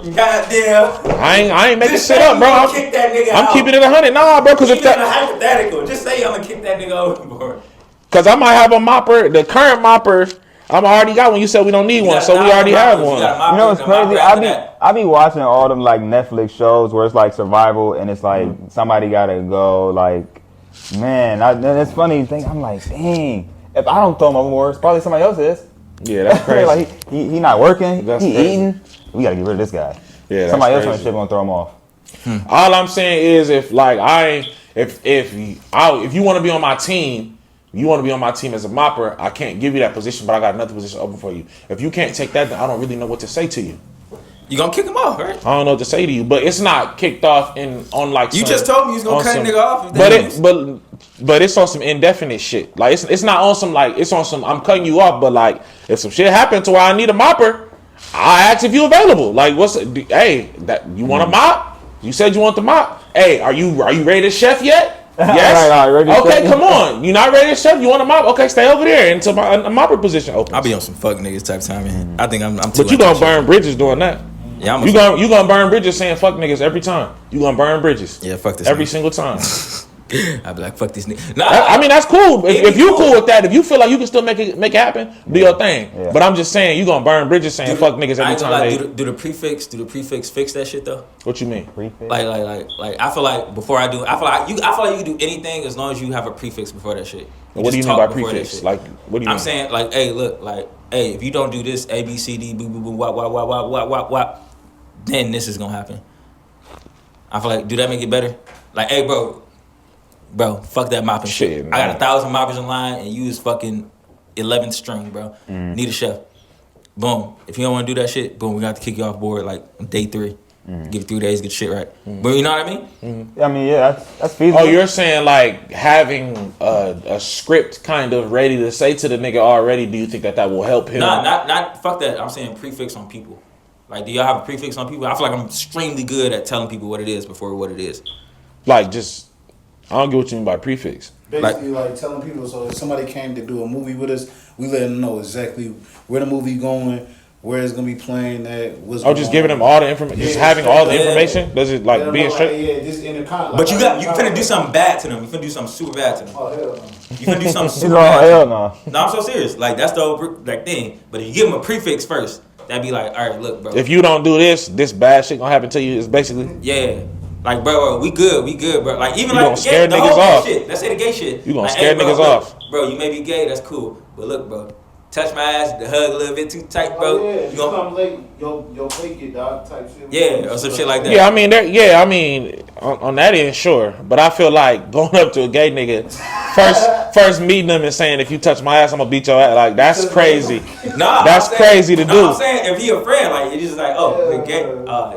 Goddamn. I ain't making Just shit say up, you bro. gonna kick that nigga I'm out. keeping it 100. Nah, bro, because if Even a that, hypothetical, just say I'm gonna kick that nigga overboard. because I might have a mopper. The current mopper, I'm already got one. You said we don't need one, so we already have one. You know what's crazy? I be watching all them like Netflix shows where it's like survival and it's like somebody gotta go. Like, man, and it's funny to think. I'm like, dang, if I don't throw him overboard, it's probably somebody else is. Yeah, that's crazy. Like he not working. That's he crazy. eating. We gotta get rid of this guy. Yeah, somebody else that's on the crazy. ship gonna throw him off. All I'm saying is, if you want to be on my team, you want to be on my team as a mopper. I can't give you that position, but I got another position open for you. If you can't take that, then I don't really know what to say to you. You gonna kick him off, right? I don't know what to say to you, but it's not kicked off on like. You just told me you was gonna cut a nigga off. If But it's on some indefinite shit. Like it's not on some like it's on some. I'm cutting you off, but like if some shit happened to where I need a mopper, I ask if you available. Like hey, that you want a mop? You said you want the mop. Hey, are you ready to chef yet? Yes. Right, okay, come on. You not ready to chef? You want a mop? Okay, stay over there until a mopper position opens. I'll be on some fuck niggas type time, man. I think I'm too. But you gonna burn bridges doing that. Yeah, you gonna burn bridges saying fuck niggas every time. You gonna burn bridges. Yeah, fuck this every nigga. single time. I'd be like, fuck this nigga. Nah, I mean that's cool. If you cool with that, if you feel like you can still make it happen, do your thing. Yeah. But I'm just saying you gonna burn bridges saying fuck niggas every time. Do the prefix fix that shit though? What you mean? Prefix? Like I feel like before I do, I feel like you can do anything as long as you have a prefix before that shit. What do you mean by prefix? Like what do you mean? I'm saying like, hey, look, like, hey, if you don't do this A B C D boo boo boo wop, then this is gonna happen. I feel like, do that make it better? Like, hey, bro, fuck that mopping shit. I got 1,000 moppers in line, and you is fucking 11th string, bro. Need a chef. Boom. If you don't want to do that shit, boom, we got to kick you off board like on day 3. Give it 3 days, get shit right. But you know what I mean? I mean, yeah, that's feasible. Oh, you're saying like having a script kind of ready to say to the nigga already. Do you think that will help him? Nah, not fuck that. I'm saying prefix on people. Like, do y'all have a prefix on people? I feel like I'm extremely good at telling people what it is before what it is. Like, just, I don't get what you mean by prefix. Basically, like telling people, so if somebody came to do a movie with us, we let them know exactly where the movie going, where it's gonna be playing at. Just giving them all the information, just having all the information. Does it like being straight? Yeah, just in the con. But you finna do something bad to them. You finna do something super bad to them. Oh hell no. You finna do something super Oh bad. hell no. No, I'm so serious. Like that's the whole like thing. But if you give them a prefix first, that'd be like, all right, look, bro. If you don't do this bad shit gonna happen to you. It's basically like, bro, we good, bro. Like even you like gonna scare the niggas whole off. Gay shit. Let's say the gay shit. You gonna like, scare hey, niggas look, off. bro. You may be gay, that's cool. But look, bro, touch my ass, the hug a little bit too tight, bro. Oh, yeah. You gonna come late, yo fake it, dog, type shit. yeah, or some shit like that. Yeah, I mean, on that end, sure. But I feel like going up to a gay nigga, first meeting them and saying, if you touch my ass, I'm gonna beat your ass. Like, that's crazy. Nah, that's crazy to do. I'm saying, if he a friend, like, it's just like, oh, the gay,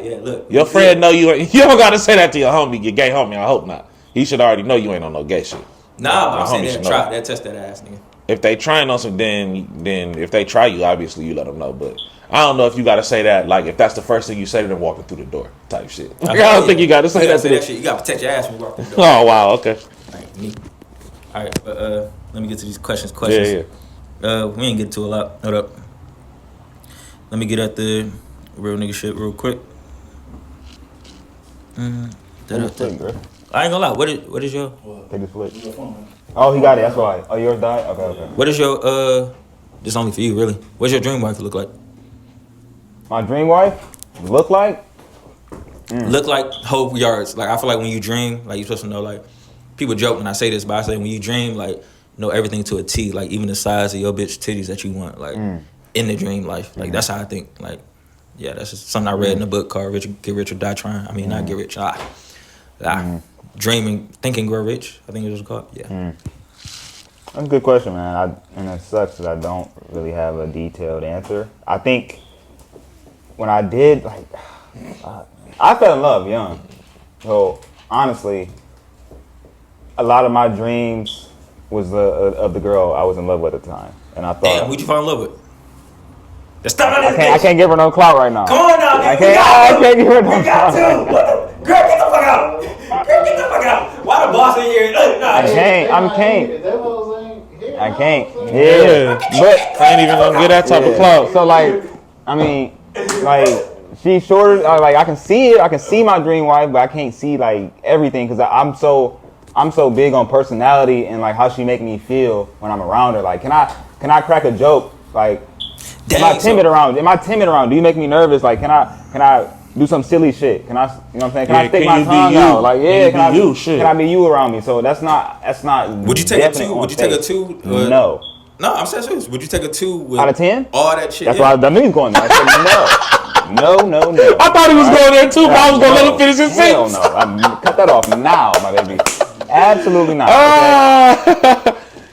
yeah, look. Your friend know you ain't, you don't gotta say that to your homie, your gay homie, I hope not. He should already know you ain't on no gay shit. Nah, but I'm saying that test that ass, nigga. If they trying on some, then if they try you, obviously you let them know. But I don't know if you got to say that. Like if that's the first thing you say to them walking through the door, type shit. I don't think you got to say that. Shit. You got to protect your ass when you walk through the door. Oh wow, okay. All right, let me get to these questions. Yeah. We ain't get to a lot. Hold up. Let me get at the real nigga shit real quick. I ain't gonna lie. What is your? Take this flick. Oh, he got it. That's why. Oh, yours died. Okay. What is your This only for you, really. What's your dream wife look like? My dream wife look like? Look like Hope Yards. Like I feel like when you dream, like you're supposed to know. Like people joke when I say this, but I say when you dream, like know everything to a T. Like even the size of your bitch titties that you want. Like in the dream life. Like that's how I think. Like yeah, that's just something I read in a book called Get Rich or Die Trying. I mean not Get Rich. Dreaming, Thinking, Grow Rich. I think it was called. Yeah. That's a good question, man. And it sucks that I don't really have a detailed answer. I think when I did, like, I fell in love young. So honestly, a lot of my dreams was of the girl I was in love with at the time, and I thought, damn, who'd you fall in love with? I can't give her no clout right now. Come on now, man. I can't give her no clout. Girl, get the fuck out. Girl, get the fuck out. Why the boss in here? I can't. Yeah. But I ain't even gonna get that type of clout. So like, I mean, like She's shorter. Like I can see it. I can see my dream wife, but I can't see like everything because I'm so big on personality and like how she make me feel when I'm around her. Like, can I crack a joke? Like, am I timid around? Do you make me nervous? Like, can I do some silly shit? Can I, you know what I'm saying? Can I stick my tongue out? Like, yeah, can I be you around me? So that's not. Would you take a 2? Would you take a 2? No. No, I'm saying serious. Would you take a 2 with out of 10? All that shit. That's why I knew he was going there. I said no. I thought he was going there too, but I was gonna let him finish his sentence. No. Cut that off now, my baby. Absolutely not.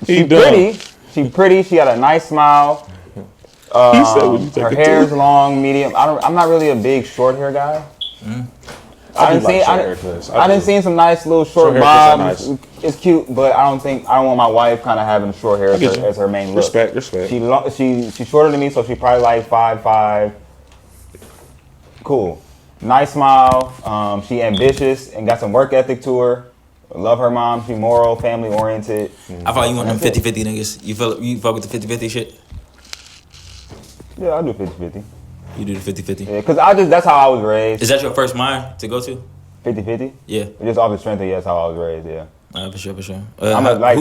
Okay? She's pretty. She got a nice smile. He said, "Would you take her a hair's 2?" long, medium. I'm not really a big short hair guy. I didn't see some nice little short bobs. Nice. It's cute, but I don't want my wife kind of having short hair as her main look. Respect. She's shorter than me, so she probably like 5'5". Cool, nice smile. She ambitious and got some work ethic to her. Love her mom. She moral, family oriented. I thought you want them 50-50 niggas. You fuck with the 50-50 shit? Yeah, I do 50-50. You do the 50-50? Yeah, because that's how I was raised. Is that your first mind to go to? 50-50? Yeah. Just off the strength of that's how I was raised, yeah. For sure.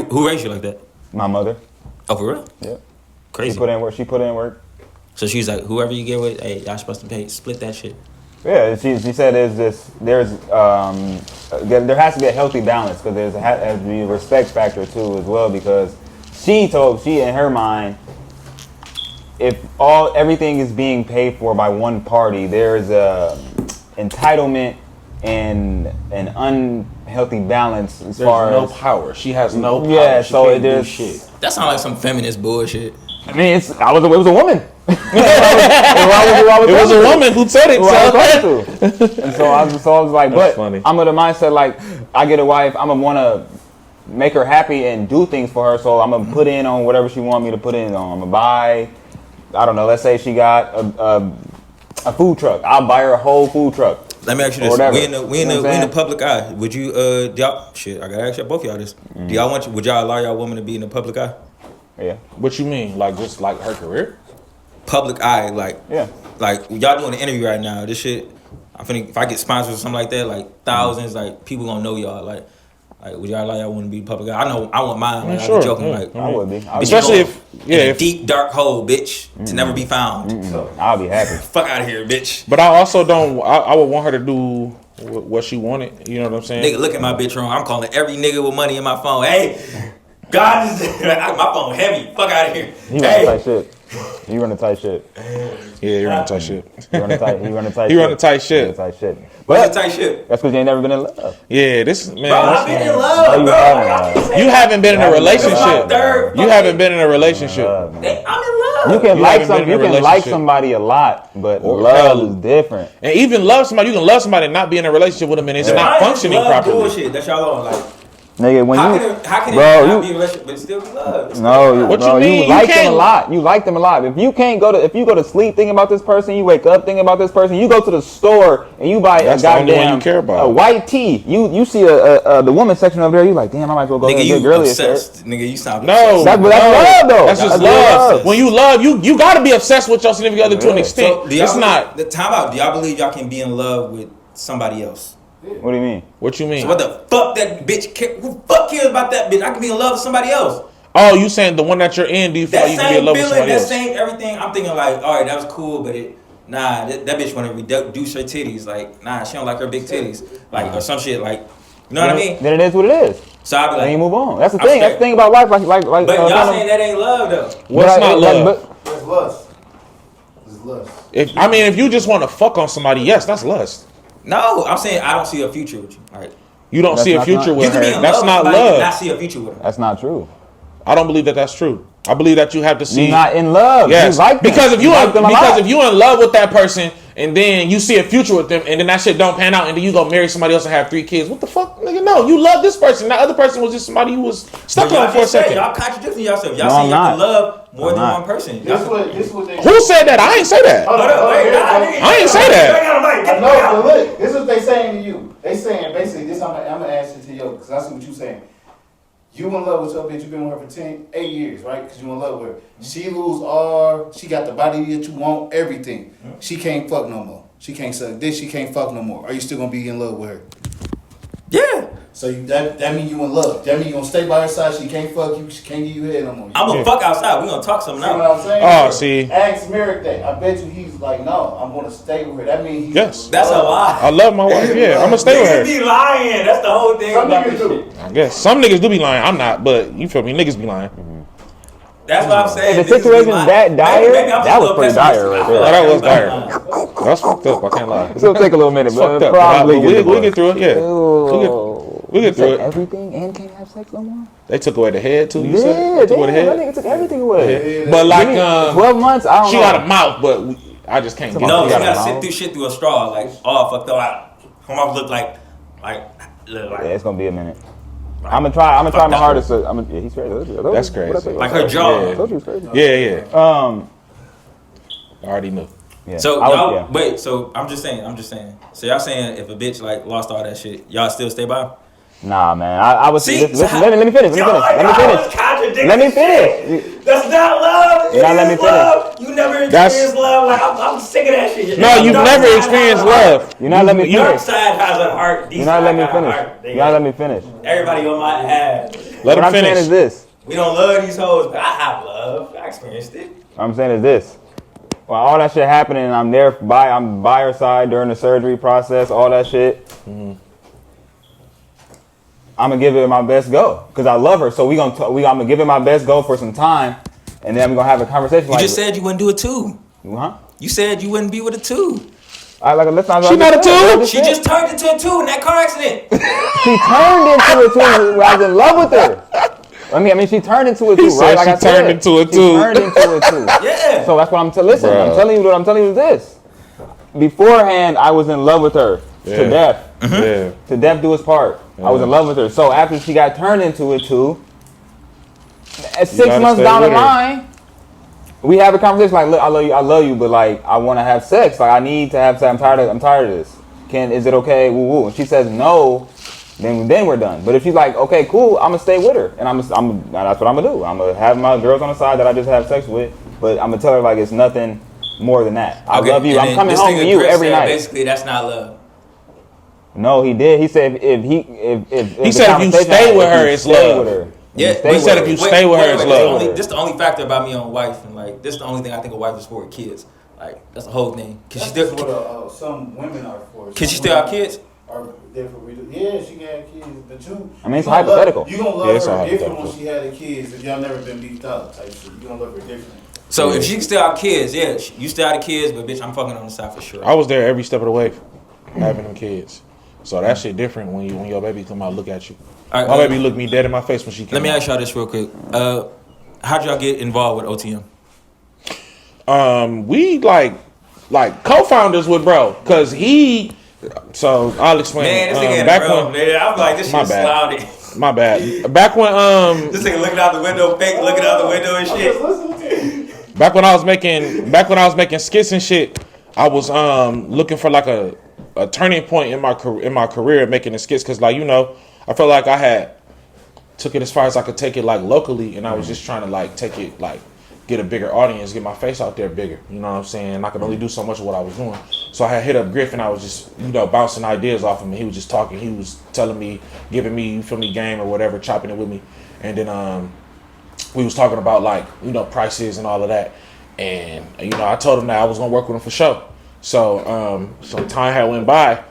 Who raised you like that? My mother. Oh, for real? Yeah. Crazy. She put in work. So she's like, whoever you get with, hey, y'all supposed to split that shit. Yeah, she said there has to be a healthy balance because there has to be a respect factor too as well because she in her mind, if everything is being paid for by one party, there's a entitlement and an unhealthy balance as far as no power. She has no power. Yeah, she so it is shit. That sounds like some feminist bullshit. I mean, it was a woman. It was a woman who said it. And so I was like, that's but funny. I'm of the mindset like I get a wife, I'm gonna want to make her happy and do things for her. So I'm gonna put in on whatever she want me to put in on. I'm gonna buy. I don't know. Let's say she got a food truck. I'll buy her a whole food truck. Let me ask you this: we in the public eye. Would you y'all? Shit, I gotta ask both of y'all this. Do y'all would y'all allow y'all woman to be in the public eye? Yeah. What you mean? Like just like her career? Public eye, like yeah. Like y'all doing an interview right now. This shit, I think if I get sponsors or something like that, like thousands, like people gonna know y'all. Like would y'all allow y'all want to be public eye? I know I want mine. Like, sure. I'm joking. Yeah. Like I would be. Especially if deep dark hole, bitch, to never be found. I'll be happy. Fuck out of here, bitch. But I also don't. I would want her to do what she wanted. You know what I'm saying? Nigga, look at my bitch wrong. I'm calling every nigga with money in my phone. Hey, God, my phone heavy. Fuck out of here. You run a tight shit. Yeah, you run a tight shit. He run a tight shit. But tight shit. That's because you ain't never been in love. Yeah, this man. Bro, I've been in love, bro. You haven't been in a relationship. You haven't been in a relationship. I'm in love. You can like somebody a lot, but love is different. And even love somebody, you can love somebody and not be in a relationship with them, and it's not functioning properly. Bullshit. That's y'all on like. Nigga, when how can it not be a relationship but still be love? You like them a lot. You like them a lot. If you go to sleep thinking about this person, you wake up thinking about this person. You go to the store and you buy a goddamn a white tee. You see the woman section over there. You like, damn, I might as well go there and get girly obsessed. Nigga, you sound no. That's love though. That's just love. When you love, you gotta be obsessed with your significant other to an extent. So it's not the time out. Do y'all believe y'all can be in love with somebody else? What do you mean? What you mean? So what the fuck that bitch who fuck cares about that bitch? I can be in love with somebody else. Oh, you saying the one that you're in, do you feel like you can be in love with somebody else? That same everything, I'm thinking like, all right, that was cool, but that bitch want to reduce her titties. Like, nah, she don't like her big titties. Like, or some shit, like, you know what I mean? Then it is what it is. So I be like, then you move on. That's the thing. That's the thing about life. Like. But y'all saying that ain't love though. What's not love? It's lust. It's lust. If you just want to fuck on somebody, yes, that's lust. No, I'm saying I don't see a future with you. Like, you don't see a future with her. That's not love. Not see a future with her. That's not true. I don't believe that that's true. I believe that you have to see. You're not in love. Yes, you like them. because if you're in love with that person and then you see a future with them and then that shit don't pan out and then you go marry somebody else and have 3 kids, what the fuck, nigga? No, you love this person. That other person was just somebody who was stuck on for a second. Y'all contradicting yourself. Y'all say you have to love more than one person. This what they Who said that? I ain't say that. I ain't say that. I know, but look, this is what they saying to you. They saying basically this. I'm gonna ask it to you because I see what you saying. You in love with your bitch, you been with her for 8 years, right? Because you in love with her. She got the body that you want, everything. She can't fuck no more. She can't suck dick. She can't fuck no more. Are you still gonna be in love with her? Yeah. So that mean you in love. That mean you gonna stay by her side. She can't fuck you. She can't give you head no more. I'm gonna fuck outside. We gonna talk something See what out. I'm saying? Oh, see. Ask Marick that. I bet you he's like, no, I'm gonna stay with her. That means he's Yes. That's a lie. I love my wife. Yeah, I'm gonna stay with Niggas her. be lying. That's the whole thing Some about niggas this do. shit. I guess some niggas do be lying. I'm not, but you feel me? Niggas be lying. That's what I'm saying. If the Niggas be situation's lying. that dire, Maybe I'm just that a was little pretty dire pessimistic. right I feel there. like That was everybody dire. lying. That's fucked up. I can't lie. It's gonna take a little minute, It's but fucked up. probably We'll get through it. Yeah. We get through it. Everything and can't have sex no more. They took away the head too. You said Yeah, they took away the damn, that head. nigga took everything away. But like 12 months, I don't she know. got a mouth, but I just can't get No, it. you gotta gotta know. sit through shit through a straw. Like, oh, fucked up. Her mouth look like. Yeah, it's gonna be a minute. I'm gonna try my hardest. Yeah, he's crazy. That's crazy. Like her jaw. I told you he was crazy. Yeah. Um, I already knew. yeah. So I was- y'all yeah. wait. So I'm just saying. So y'all saying if a bitch like lost all that shit, y'all still stay by? Her? Nah, man. I was. See, Listen, let me finish. Let me finish. That's not love. You gotta let me finish. Love. You never experienced love. Like I'm sick of that shit. No, you've Dark never side experienced has a heart. love. You're not letting me Dark finish. side has a heart. These You're not letting me side got a finish. heart. You're not letting me finish. Everybody on my ass. Let What him I'm saying finish. is this. We don't love these hoes, but I have love. I experienced it. What I'm saying is this. While all that shit happening, and I'm by her side during the surgery process, all that shit. I'm gonna give it my best go because I love her. So I'm gonna give it my best go for some time, and then we're gonna have a conversation. You just said you wouldn't do it too. Huh? You said you wouldn't be with a two. Let's not. She not a two? She just turned into a two in that car accident. She turned into a two when I was in love with her. I mean, she turned into a two, He right? said Like she I said, turned into a She two. turned into a two. Yeah. So that's what I'm telling. Listen, Bruh. I'm telling you this. Beforehand, I was in love with her Yeah. to death. Yeah. To death do his part. I was in love with her. So after she got turned into a two, at 6 gotta months stay down the with her. line, we have a conversation like, look, I love you, but like, I want to have sex. Like, I need to have sex. I'm tired of this. Is it okay? Woo woo. And she says no, then we're done. But if she's like, okay, cool, I'm gonna stay with her, and that's what I'm gonna do. I'm gonna have my girls on the side that I just have sex with, but I'm gonna tell her like it's nothing more than that. I love you. and I'm then coming this home nigga to you Griff every said night. Basically, that's not love. No, he did. He said if He the said if you conversation stay had- with if her, you it's stay love. with her. Yeah, stay he said with if you her. stay with her, it's love. This the only factor about me on wife, and like this the only thing I think a wife is for kids. Like that's the whole thing. Cause she That's still, what some women are for. can she still have kids? Are there for yeah, she can have kids, but you. I mean, it's you gonna hypothetical. You gonna Yeah, love it's her all different when hypothetical. she had the kids if y'all never been beefed up type shit. You gonna love her different. So if she can still have kids, yeah, you still have the kids, but bitch, I'm fucking on the side for sure. I was there every step of the way, having them kids. So that shit different when your baby come out look at you. All right, My baby looked me dead in my face when she came Let me out. ask y'all this real quick. How'd y'all get involved with OTM? We like co-founders with bro, cause he. So I'll explain. Man, this nigga back bro, when, man, I'm like, this My shit bad. clouded. my bad. Back when This nigga looking out the window, fake looking out the window and shit. back when I was making skits and shit, I was looking for like a turning point in my career making the skits, cause like I felt like I had took it as far as I could take it like locally, and I was just trying to like take it like get a bigger audience, get my face out there bigger. You know what I'm saying? I could only do so much of what I was doing. So I had hit up Griff and I was just, bouncing ideas off him. He was just talking. He was telling me, giving me, you feel me, game or whatever, chopping it with me. And then we was talking about like, prices and all of that. And, I told him that I was going to work with him for sure. So some time had went by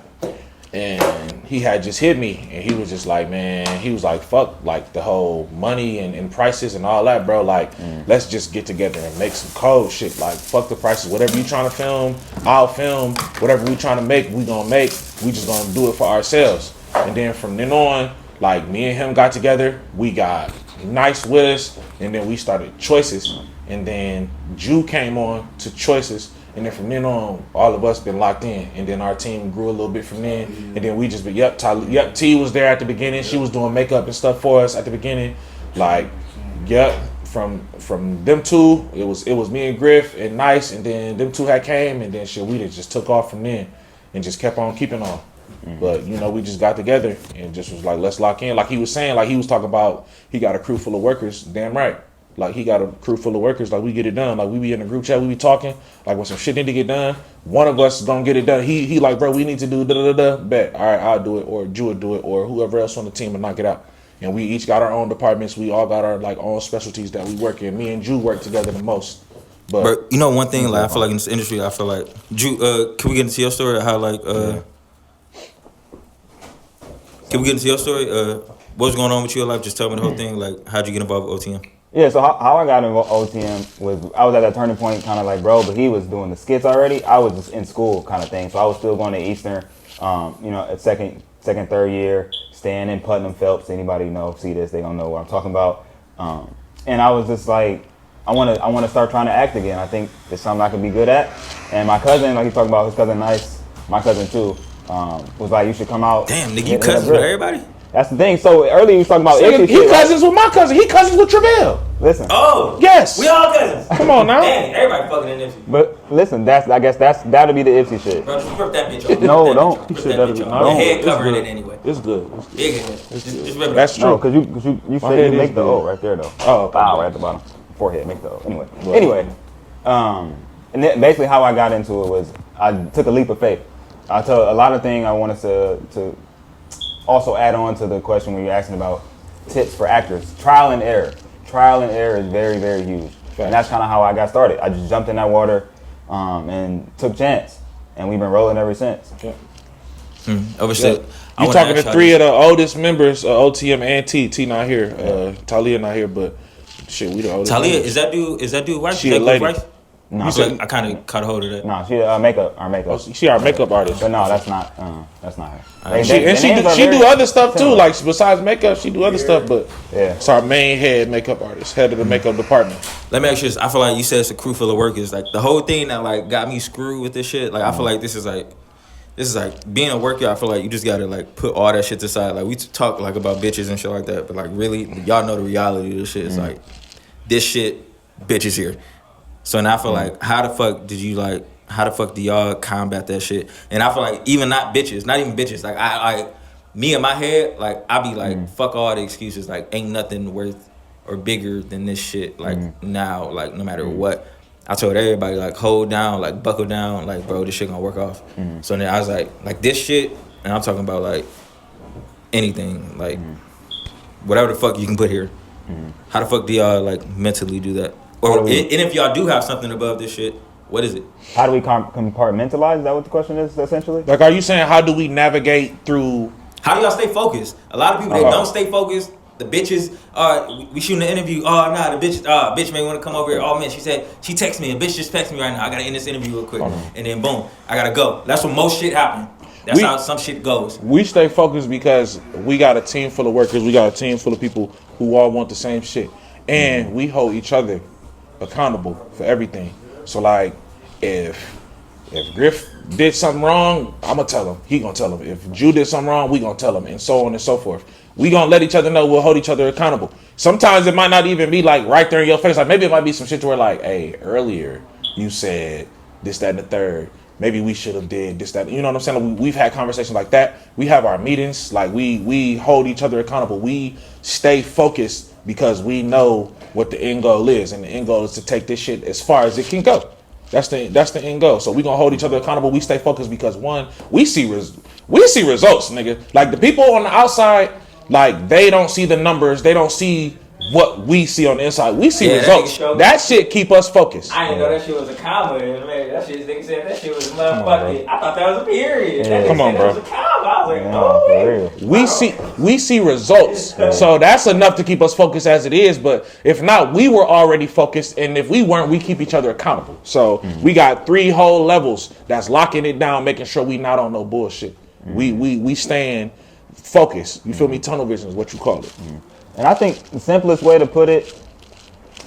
and he had just hit me and he was just like, man, he was like, fuck like the whole money and prices and all that, bro. Like, let's just get together and make some cold shit. Like, fuck the prices. Whatever you trying to film, I'll film. Whatever we trying to make, we gonna make. We just gonna do it for ourselves. And then from then on, like me and him got together, we got Nice with us, and then we started Choices. And then Jew came on to Choices. And then from then on, all of us been locked in. And then our team grew a little bit from then. And then we just been, T was there at the beginning. She was doing makeup and stuff for us at the beginning. Like, from them two, it was me and Griff and Nice. And then them two had came. And then shit, we just took off from then and just kept on keeping on. But, we just got together and just was like, let's lock in. Like he was saying, like he was talking about, he got a crew full of workers. Damn right. Like he got a crew full of workers. Like we get it done. Like we be in a group chat. We be talking. Like when some shit need to get done, one of us is gonna get it done. He like, bro, we need to do da da da. Bet. All right, I'll do it, or Drew will do it, or whoever else on the team will knock it out. And we each got our own departments. We all got our like own specialties that we work in. Me and Drew work together the most. But you know one thing, like I feel like in this industry, I feel like Drew. Can we get into your story? How like Can we get into your story? What's going on with your life? Just tell me the whole thing. Like, how'd you get involved with OTM? Yeah, so how I got involved with OTM was I was at that turning point, kind of like bro, but he was doing the skits already. I was just in school, kind of thing. So I was still going to Eastern, at second, third year, staying in Putnam Phelps. Anybody see this? They don't know what I'm talking about. And I was just like, I want to start trying to act again. I think it's something I could be good at. And my cousin, like he talked about, his cousin Nice, my cousin too, was like, you should come out. Damn, nigga, you cousins with everybody? That's the thing. So earlier you was talking about he cousins with my cousin. He cousins with Travell. Listen. Oh. Yes. We all cousins. Come on now. Damn, everybody fucking in Ipsy. But listen, I guess that'll be the Ipsy shit. Bro, just rip that bitch off. No, don't. Rip that bitch off. Your head covering it anyway. It's good. Big head. Just rip it That's off. true. No, because you said you make the O right there though. Oh, okay. Bow right at the bottom. Forehead, make the O. Anyway, and then basically how I got into it was I took a leap of faith. I tell a lot of things I wanted to also add on to the question when you're asking about tips for actors. Trial and error. Trial and error is very, very huge. And that's kind of how I got started. I just jumped in that water and took chance. And we've been rolling ever since. Yeah. Overstood. Yeah. You talking to three of the oldest members of OTM and T. T not here. Talia not here, but shit, we the oldest. Talia, members. is that dude white? She a lady. No, I kind of caught a hold of that. No, she our makeup. She our makeup artist. But no, that's not her. She do other stuff too. Like besides makeup, she do other stuff. But it's our main head makeup artist, head of the makeup department. Let me ask you this. I feel like you said it's a crew full of workers. Like the whole thing that like got me screwed with this shit. Like I feel like this is like being a worker. I feel like you just gotta like put all that shit aside. Like we talk like about bitches and shit like that, but like really, y'all know the reality of this shit. It's like this shit, bitches here. So now I feel like how the fuck do y'all combat that shit? And I feel like even not even bitches. Like I me in my head, like I be like fuck all the excuses. Like ain't nothing worth or bigger than this shit. Like now, like no matter what. I told everybody like hold down, like buckle down, like bro, this shit gonna work off. So then I was like this shit, and I'm talking about like anything, like whatever the fuck you can put here. How the fuck do y'all like mentally do that? Or and if y'all do have something above this shit, what is it? How do we compartmentalize? Is that what the question is essentially? Like, are you saying how do we navigate through? How do y'all stay focused? A lot of people they don't stay focused. The bitches, we shooting an interview. Oh, nah, the bitch may want to come over here. Oh man, she said she texted me. A bitch just texted me right now. I gotta end this interview real quick, and then boom, I gotta go. That's what most shit happen. That's how some shit goes. We stay focused because we got a team full of workers. We got a team full of people who all want the same shit, and we hold each other accountable for everything. So like, if Griff did something wrong, I'm gonna tell him. He gonna tell him. If Drew did something wrong, we gonna tell him, and so on and so forth. We gonna let each other know. We'll hold each other accountable. Sometimes it might not even be like right there in your face. Like maybe it might be some shit to where like, hey, earlier you said this, that, and the third. Maybe we should have did this, that. You know what I'm saying? Like, we've had conversations like that. We have our meetings. Like we hold each other accountable. We stay focused because we know what the end goal is, and the end goal is to take this shit as far as it can go. That's the end goal. So we gonna hold each other accountable. We stay focused because one, we see results, nigga. Like the people on the outside, like they don't see the numbers. They don't see what we see on the inside. We see results. That shit keep us focused. I didn't know that shit was a comma. Man, that shit, nigga said that shit was motherfucking. I thought that was a period. Yeah. Come on, bro. That was a comma. I was like, no. We see results. So that's enough to keep us focused as it is. But if not, we were already focused. And if we weren't, we keep each other accountable. So we got 3 whole levels that's locking it down, making sure we not on no bullshit. We staying focused. You feel me? Tunnel vision is what you call it. And I think the simplest way to put it,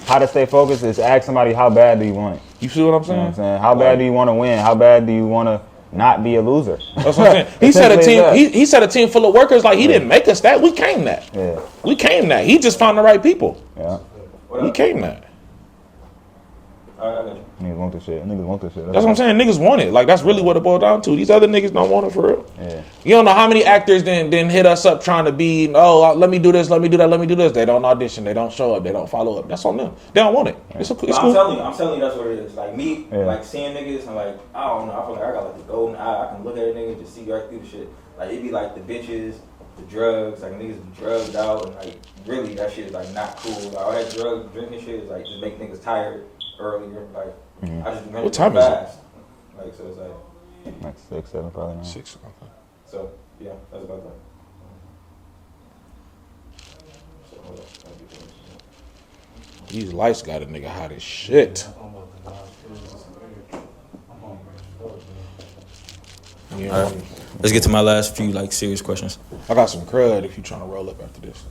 how to stay focused, is ask somebody how bad do you want it. You see what I'm saying? You know what I'm saying? How bad do you want to win? How bad do you want to not be a loser? That's what I'm saying. He said a team. He said a team full of workers. Like he didn't make us that. We came that. Yeah. We came that. He just found the right people. Yeah. We came that. Alright, I got you. Niggas want this shit. Niggas want this shit. That's what I'm saying. Niggas want it. Like, that's really what it boils down to. These other niggas don't want it for real. Yeah. You don't know how many actors then hit us up trying to be, let me do this, let me do that, let me do this. They don't audition. They don't show up. They don't follow up. That's on them. They don't want it. It's cool. I'm telling you that's what it is. Like me, like seeing niggas and like, I don't know, I feel like I got like the golden eye. I can look at a nigga and just see right through the shit. Like it be like the bitches, the drugs, like niggas be drugged out and like really that shit is like not cool. Like all that drug drinking shit is like just make niggas tired earlier. Like I just What time is it? Like so it's like 6, 7 probably now. 6. Okay. so yeah, that's about that. So, hold up. These lights got a nigga hot as shit. Yeah. All right. Let's get to my last few like serious questions. I got some crud if you trying to roll up after this.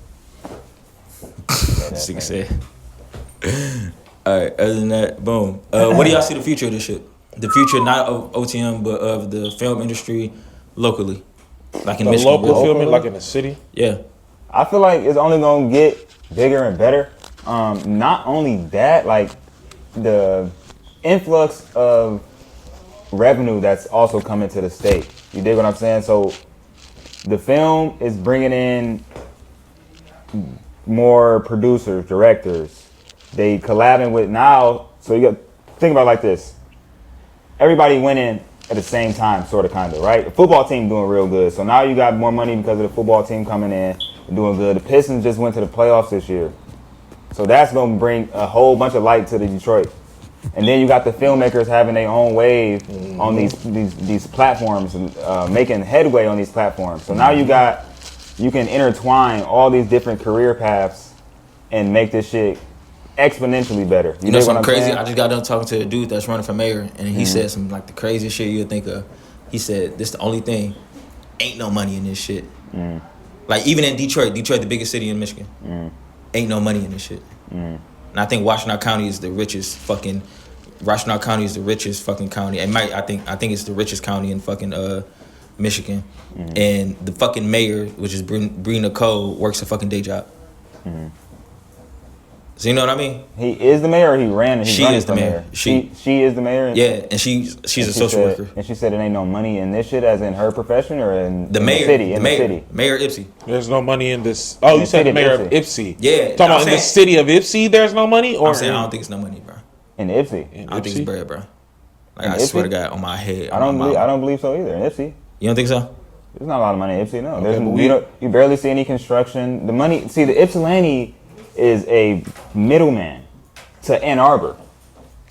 This nigga said. All right. Other than that, boom. What do y'all see the future of this shit? The future not of OTM but of the film industry locally, like in The Michigan. local really. filming, like in the city. Yeah. I feel like it's only gonna get bigger and better. Not only that, like the influx of revenue that's also coming to the state. You dig what I'm saying? So the film is bringing in more producers, directors. They collabing with now. So you got think about it like this. Everybody went in at the same time, sort of, kind of, right? The football team doing real good. So now you got more money because of the football team coming in and doing good. The Pistons just went to the playoffs this year. So that's going to bring a whole bunch of light to the Detroit. And then you got the filmmakers having their own wave on these platforms and making headway on these platforms. So now you can intertwine all these different career paths and make this shit exponentially better. You know dig what something I'm crazy? saying? I just got done talking to a dude that's running for mayor, and he said some like the craziest shit you'd think of. He said, "This the only thing, ain't no money in this shit. Like even in Detroit, the biggest city in Michigan, ain't no money in this shit. And I think Washtenaw County is the richest fucking. Washtenaw County is the richest fucking county. I think it's the richest county in fucking Michigan, and the fucking mayor, which is Bree Nicole, works a fucking day job. So you know what I mean? He is the mayor, or he ran and he's She running is the for mayor. mayor. She is the mayor. Yeah, and she's a social said, worker. And she said it ain't no money in this shit, as in her profession, or in The in mayor, the city. the In mayor, the city. Mayor Ipsy. There's no money in this. Oh, In you the said city the mayor of of Ipsy. Yeah, Talking about in the saying- city of Ipsy, there's no money? Or I'm saying I don't think it's no money, bro. In Ipsy. in I don't think it's Ipsy? bread, bro. Like In I swear Ipsy? to God, on my head. I don't believe so either. In Ipsy, You don't think so? there's not a lot of money in Ipsy. No, Okay, but you barely see any construction. The money. See, the Ypsilanti is a middleman to Ann Arbor.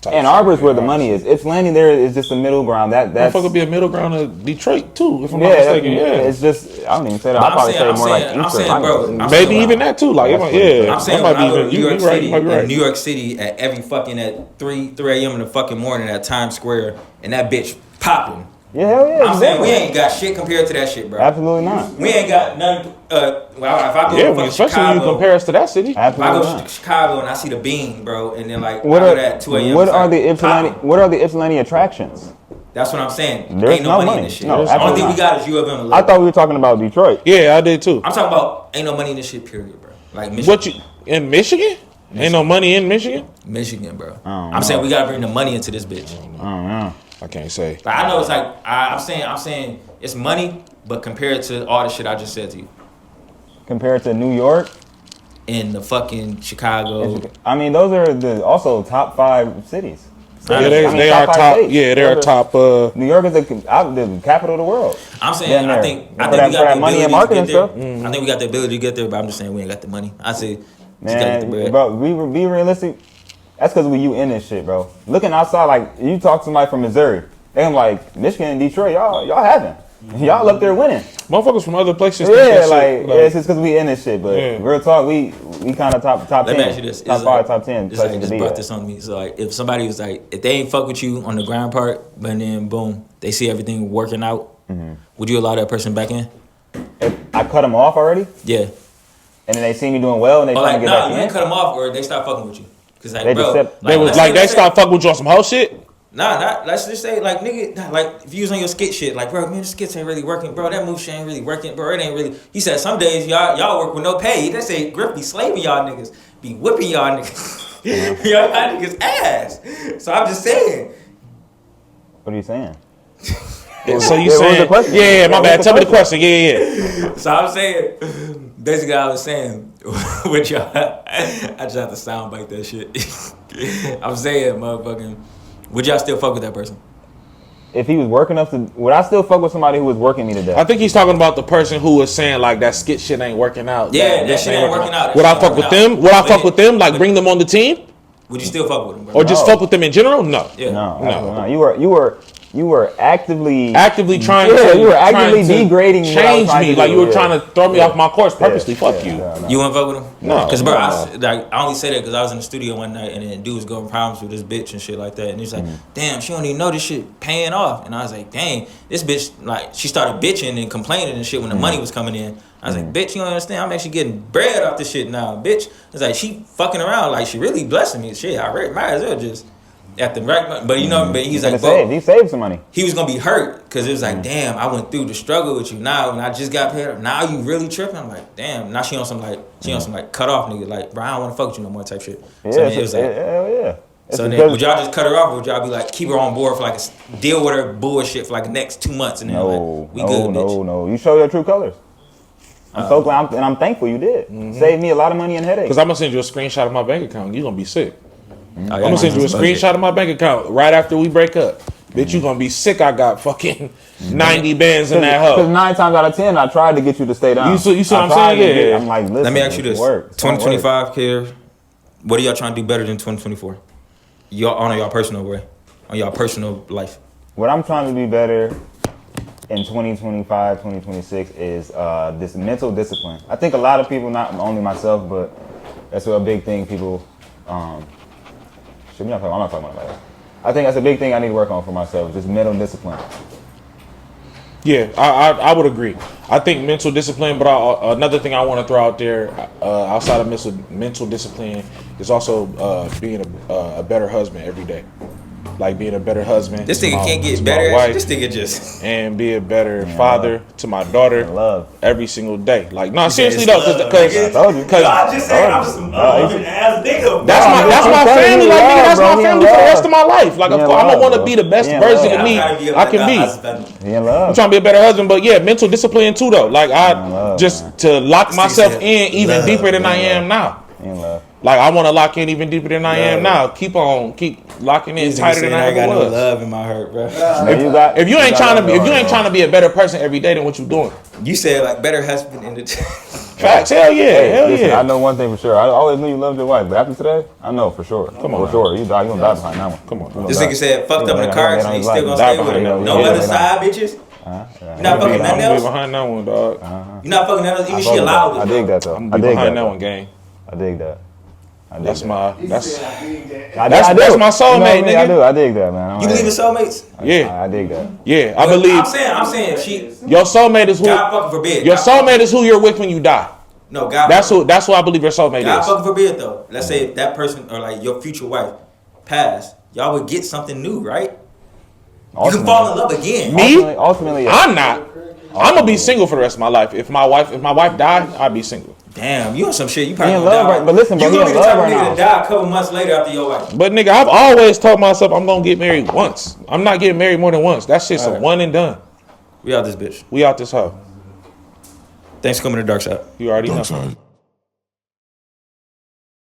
Ann Arbor is where the money is. Ypsilanti there is just a middle ground. That's Motherfucker be a middle ground of Detroit too, if I'm not yeah, mistaken. Yeah. it's just I don't even say that. But I'll probably say more like I'm Eastern. saying, bro. I'm Maybe saying, even that too. Like, That's what yeah, I'm saying that when I might go to be New York you right. City, You might be right. in New York City at every fucking at 3 a.m. in the fucking morning at Times Square, and that bitch popping. Yeah, hell yeah. I'm saying we exactly. ain't got shit compared to that shit, bro. Absolutely not. We ain't got none. Well, if I go Yeah, to when, fucking especially when you Chicago, compare us to that city. if I Absolutely go to not. Chicago and I see the Bean, bro, and then like What I are go at 2 a.m. what it's are like the Ypsilanti? popping. What are the Ypsilanti attractions? That's what I'm saying. There's Ain't no no money in money. this shit. No, The only thing absolutely we got is U of M. I thought we were talking about Detroit. Yeah, I did too. I'm talking about ain't no money in this shit. Period, bro. Like Michigan. What you in Michigan? Ain't no money in Michigan. Michigan, bro. don't I'm saying know. we gotta bring the money into this bitch. I don't know. I can't say. Like, I know it's like I'm saying it's money, but compared to all the shit I just said to you, Compared to New York, in the fucking Chicago, I mean, those are the also top 5 cities. Yeah, I they, mean, they are top top. states. Yeah, they are Those top. New York is the capital of the world. I'm saying Down I there. think For we that- got for the that money and ability to marketing get there. stuff. I think we got the ability to get there, but I'm just saying we ain't got the money. I say just gotta get the Man, bread. bro, be realistic. That's because you in this shit, bro. Looking outside, like you talk to somebody from Missouri, they like Michigan and Detroit. Y'all having. Y'all up there winning. Motherfuckers from other places. think Yeah, that shit, like it's just because we in this shit. But Yeah. real talk, we kind of top Let 10, me ask you this: top It's 5, like- top 10 It's like places to just be brought at. this on me. So like, if somebody was like, if they ain't fuck with you on the ground part, but then boom, they see everything working out, would you allow that person back in? If I cut them off already, Yeah. and then they see me doing well, and they Or trying like, to get nah, back you in. ain't cut them off, or they stop fucking with you. Cause like, They bro, just said- They was let's like say- they let's say- stopped fucking with you on some whole shit. Nah, let's just say like nigga, nah, like if you was on your skit shit, like bro, man, the skits ain't really working, bro. That move shit ain't really working, bro. It ain't really. He said some days y'all work with no pay. They say Griff be slaving y'all niggas, be whipping y'all niggas. Yo, y'all niggas ass. So I'm just saying. What are you saying? So you Yeah, what was saying? the question? Yeah, my What bad. was the Tell me the question. Yeah. So I'm saying, basically, I was saying, with y'all, I just have to soundbite that shit. I'm saying, motherfucking, would y'all still fuck with that person? If he was working up to, would I still fuck with somebody who was working me to death? I think he's talking about the person who was saying like that skit shit ain't working out. Yeah, that shit ain't working out. Would I fuck with them? Would I fuck with them? Like bring them on the team? Would you still fuck with them, bro? Or just fuck with them in general? No. Yeah. No, absolutely not. You were actively trying yeah, to you were actively trying to degrading what I was change trying me to like do, you were yeah. trying to throw me off my course purposely. Fuck you. No. You wouldn't fuck with him? No. Because, bro, No. I only say that because I was in the studio one night and then dude was going problems with this bitch and shit like that. And he's like, damn, she don't even know this shit paying off. And I was like, dang, this bitch, like, she started bitching and complaining and shit when the money was coming in. I was like, bitch, you don't understand. I'm actually getting bread off this shit now, bitch. It's like, she fucking around. Like, she really blessing me. Shit, I might as well just at the right. But, you know, but he's like, bro. He saved some money. He was going to be hurt because it was like, damn, I went through the struggle with you now and I just got paid up. Now you really tripping? I'm like, damn. Now she on some cut off nigga. Like, bro, I don't want to fuck with you no more type shit. Yeah, So then it was like, hell yeah. So then would y'all just cut her off or would y'all be like, keep her on board for like, deal with her bullshit for like the next 2 months and then like, we good, bitch. No. You show your true colors. I'm so glad, and I'm thankful you did. Saved me a lot of money and headaches. Because I'm gonna send you a screenshot of my bank account. You gonna be sick. I'm I'm gonna send you a screenshot of my bank account right after we break up. Bitch, you gonna be sick. I got fucking 90 bands in that Because hub. 9 times out of 10, I tried to get you to stay down. You see what I'm tried saying? to Yeah. I'm like, listen. Let me ask you this: Work. 2025 here, what are y'all trying to do better than 2024? Y'all on your personal way, on your personal life. What I'm trying to do better in 2025, 2026 is this mental discipline. I think a lot of people, not only myself, but that's a big thing people. I'm not talking about that. I think that's a big thing I need to work on for myself, just mental discipline. Yeah, I would agree. I think mental discipline, but another thing I want to throw out there outside of mental discipline is also being a better husband every day. Like being a better husband. This nigga can't get better. This nigga just and be a better father to my daughter every single day. Like, no, seriously though, because I just say I'm some ass nigga. That's my family. Like, nigga, that's my family for the rest of my life. Like, I'm gonna want to be the best version of me I can be. I'm trying to be a better husband, but yeah, mental discipline too though. Like, just to lock myself in even deeper than I am now. Like, I want to lock in even deeper than I am now. Keep locking in tighter than I ever was. No love in my heart, bro. If you ain't trying to be a better person every day, then what you doing? You said like better husband in the facts. Hell yeah, listen, I know one thing for sure. I always knew you loved your wife, but after today, I know for sure. Come on, for sure. You gonna die behind that one. Come on. This nigga said fucked up in the car accident. He still gonna stay with her. No other side bitches. You're not fucking nothing else. Behind that one, dog. You're not fucking nothing else. Even she allowed it. I dig that though. I dig behind that one, gang. I dig that. That's my soulmate, nigga. I dig that, man. You believe in soulmates? Yeah, I dig that. Yeah, I believe. I'm saying she. Your soulmate is who. God fucking forbid. Your soulmate is who you're with when you die. No, God. That's who I believe your soulmate is. God fucking forbid though. Let's say if that person or like your future wife passed, y'all would get something new, right? You can fall in love again. Me? Ultimately, I'm not. I'm gonna be single for the rest of my life. If my wife died, I'd be single. Damn, you on some shit. You probably in gonna love, die. right? But listen, bro, you gonna be the type of nigga right to die a couple months later after your wife. But nigga, I've always told myself I'm gonna get married once. I'm not getting married more than once. That shit's a one and done. We out this bitch. We out this hoe. Thanks for coming to Dark Side. You already know. Dark Side.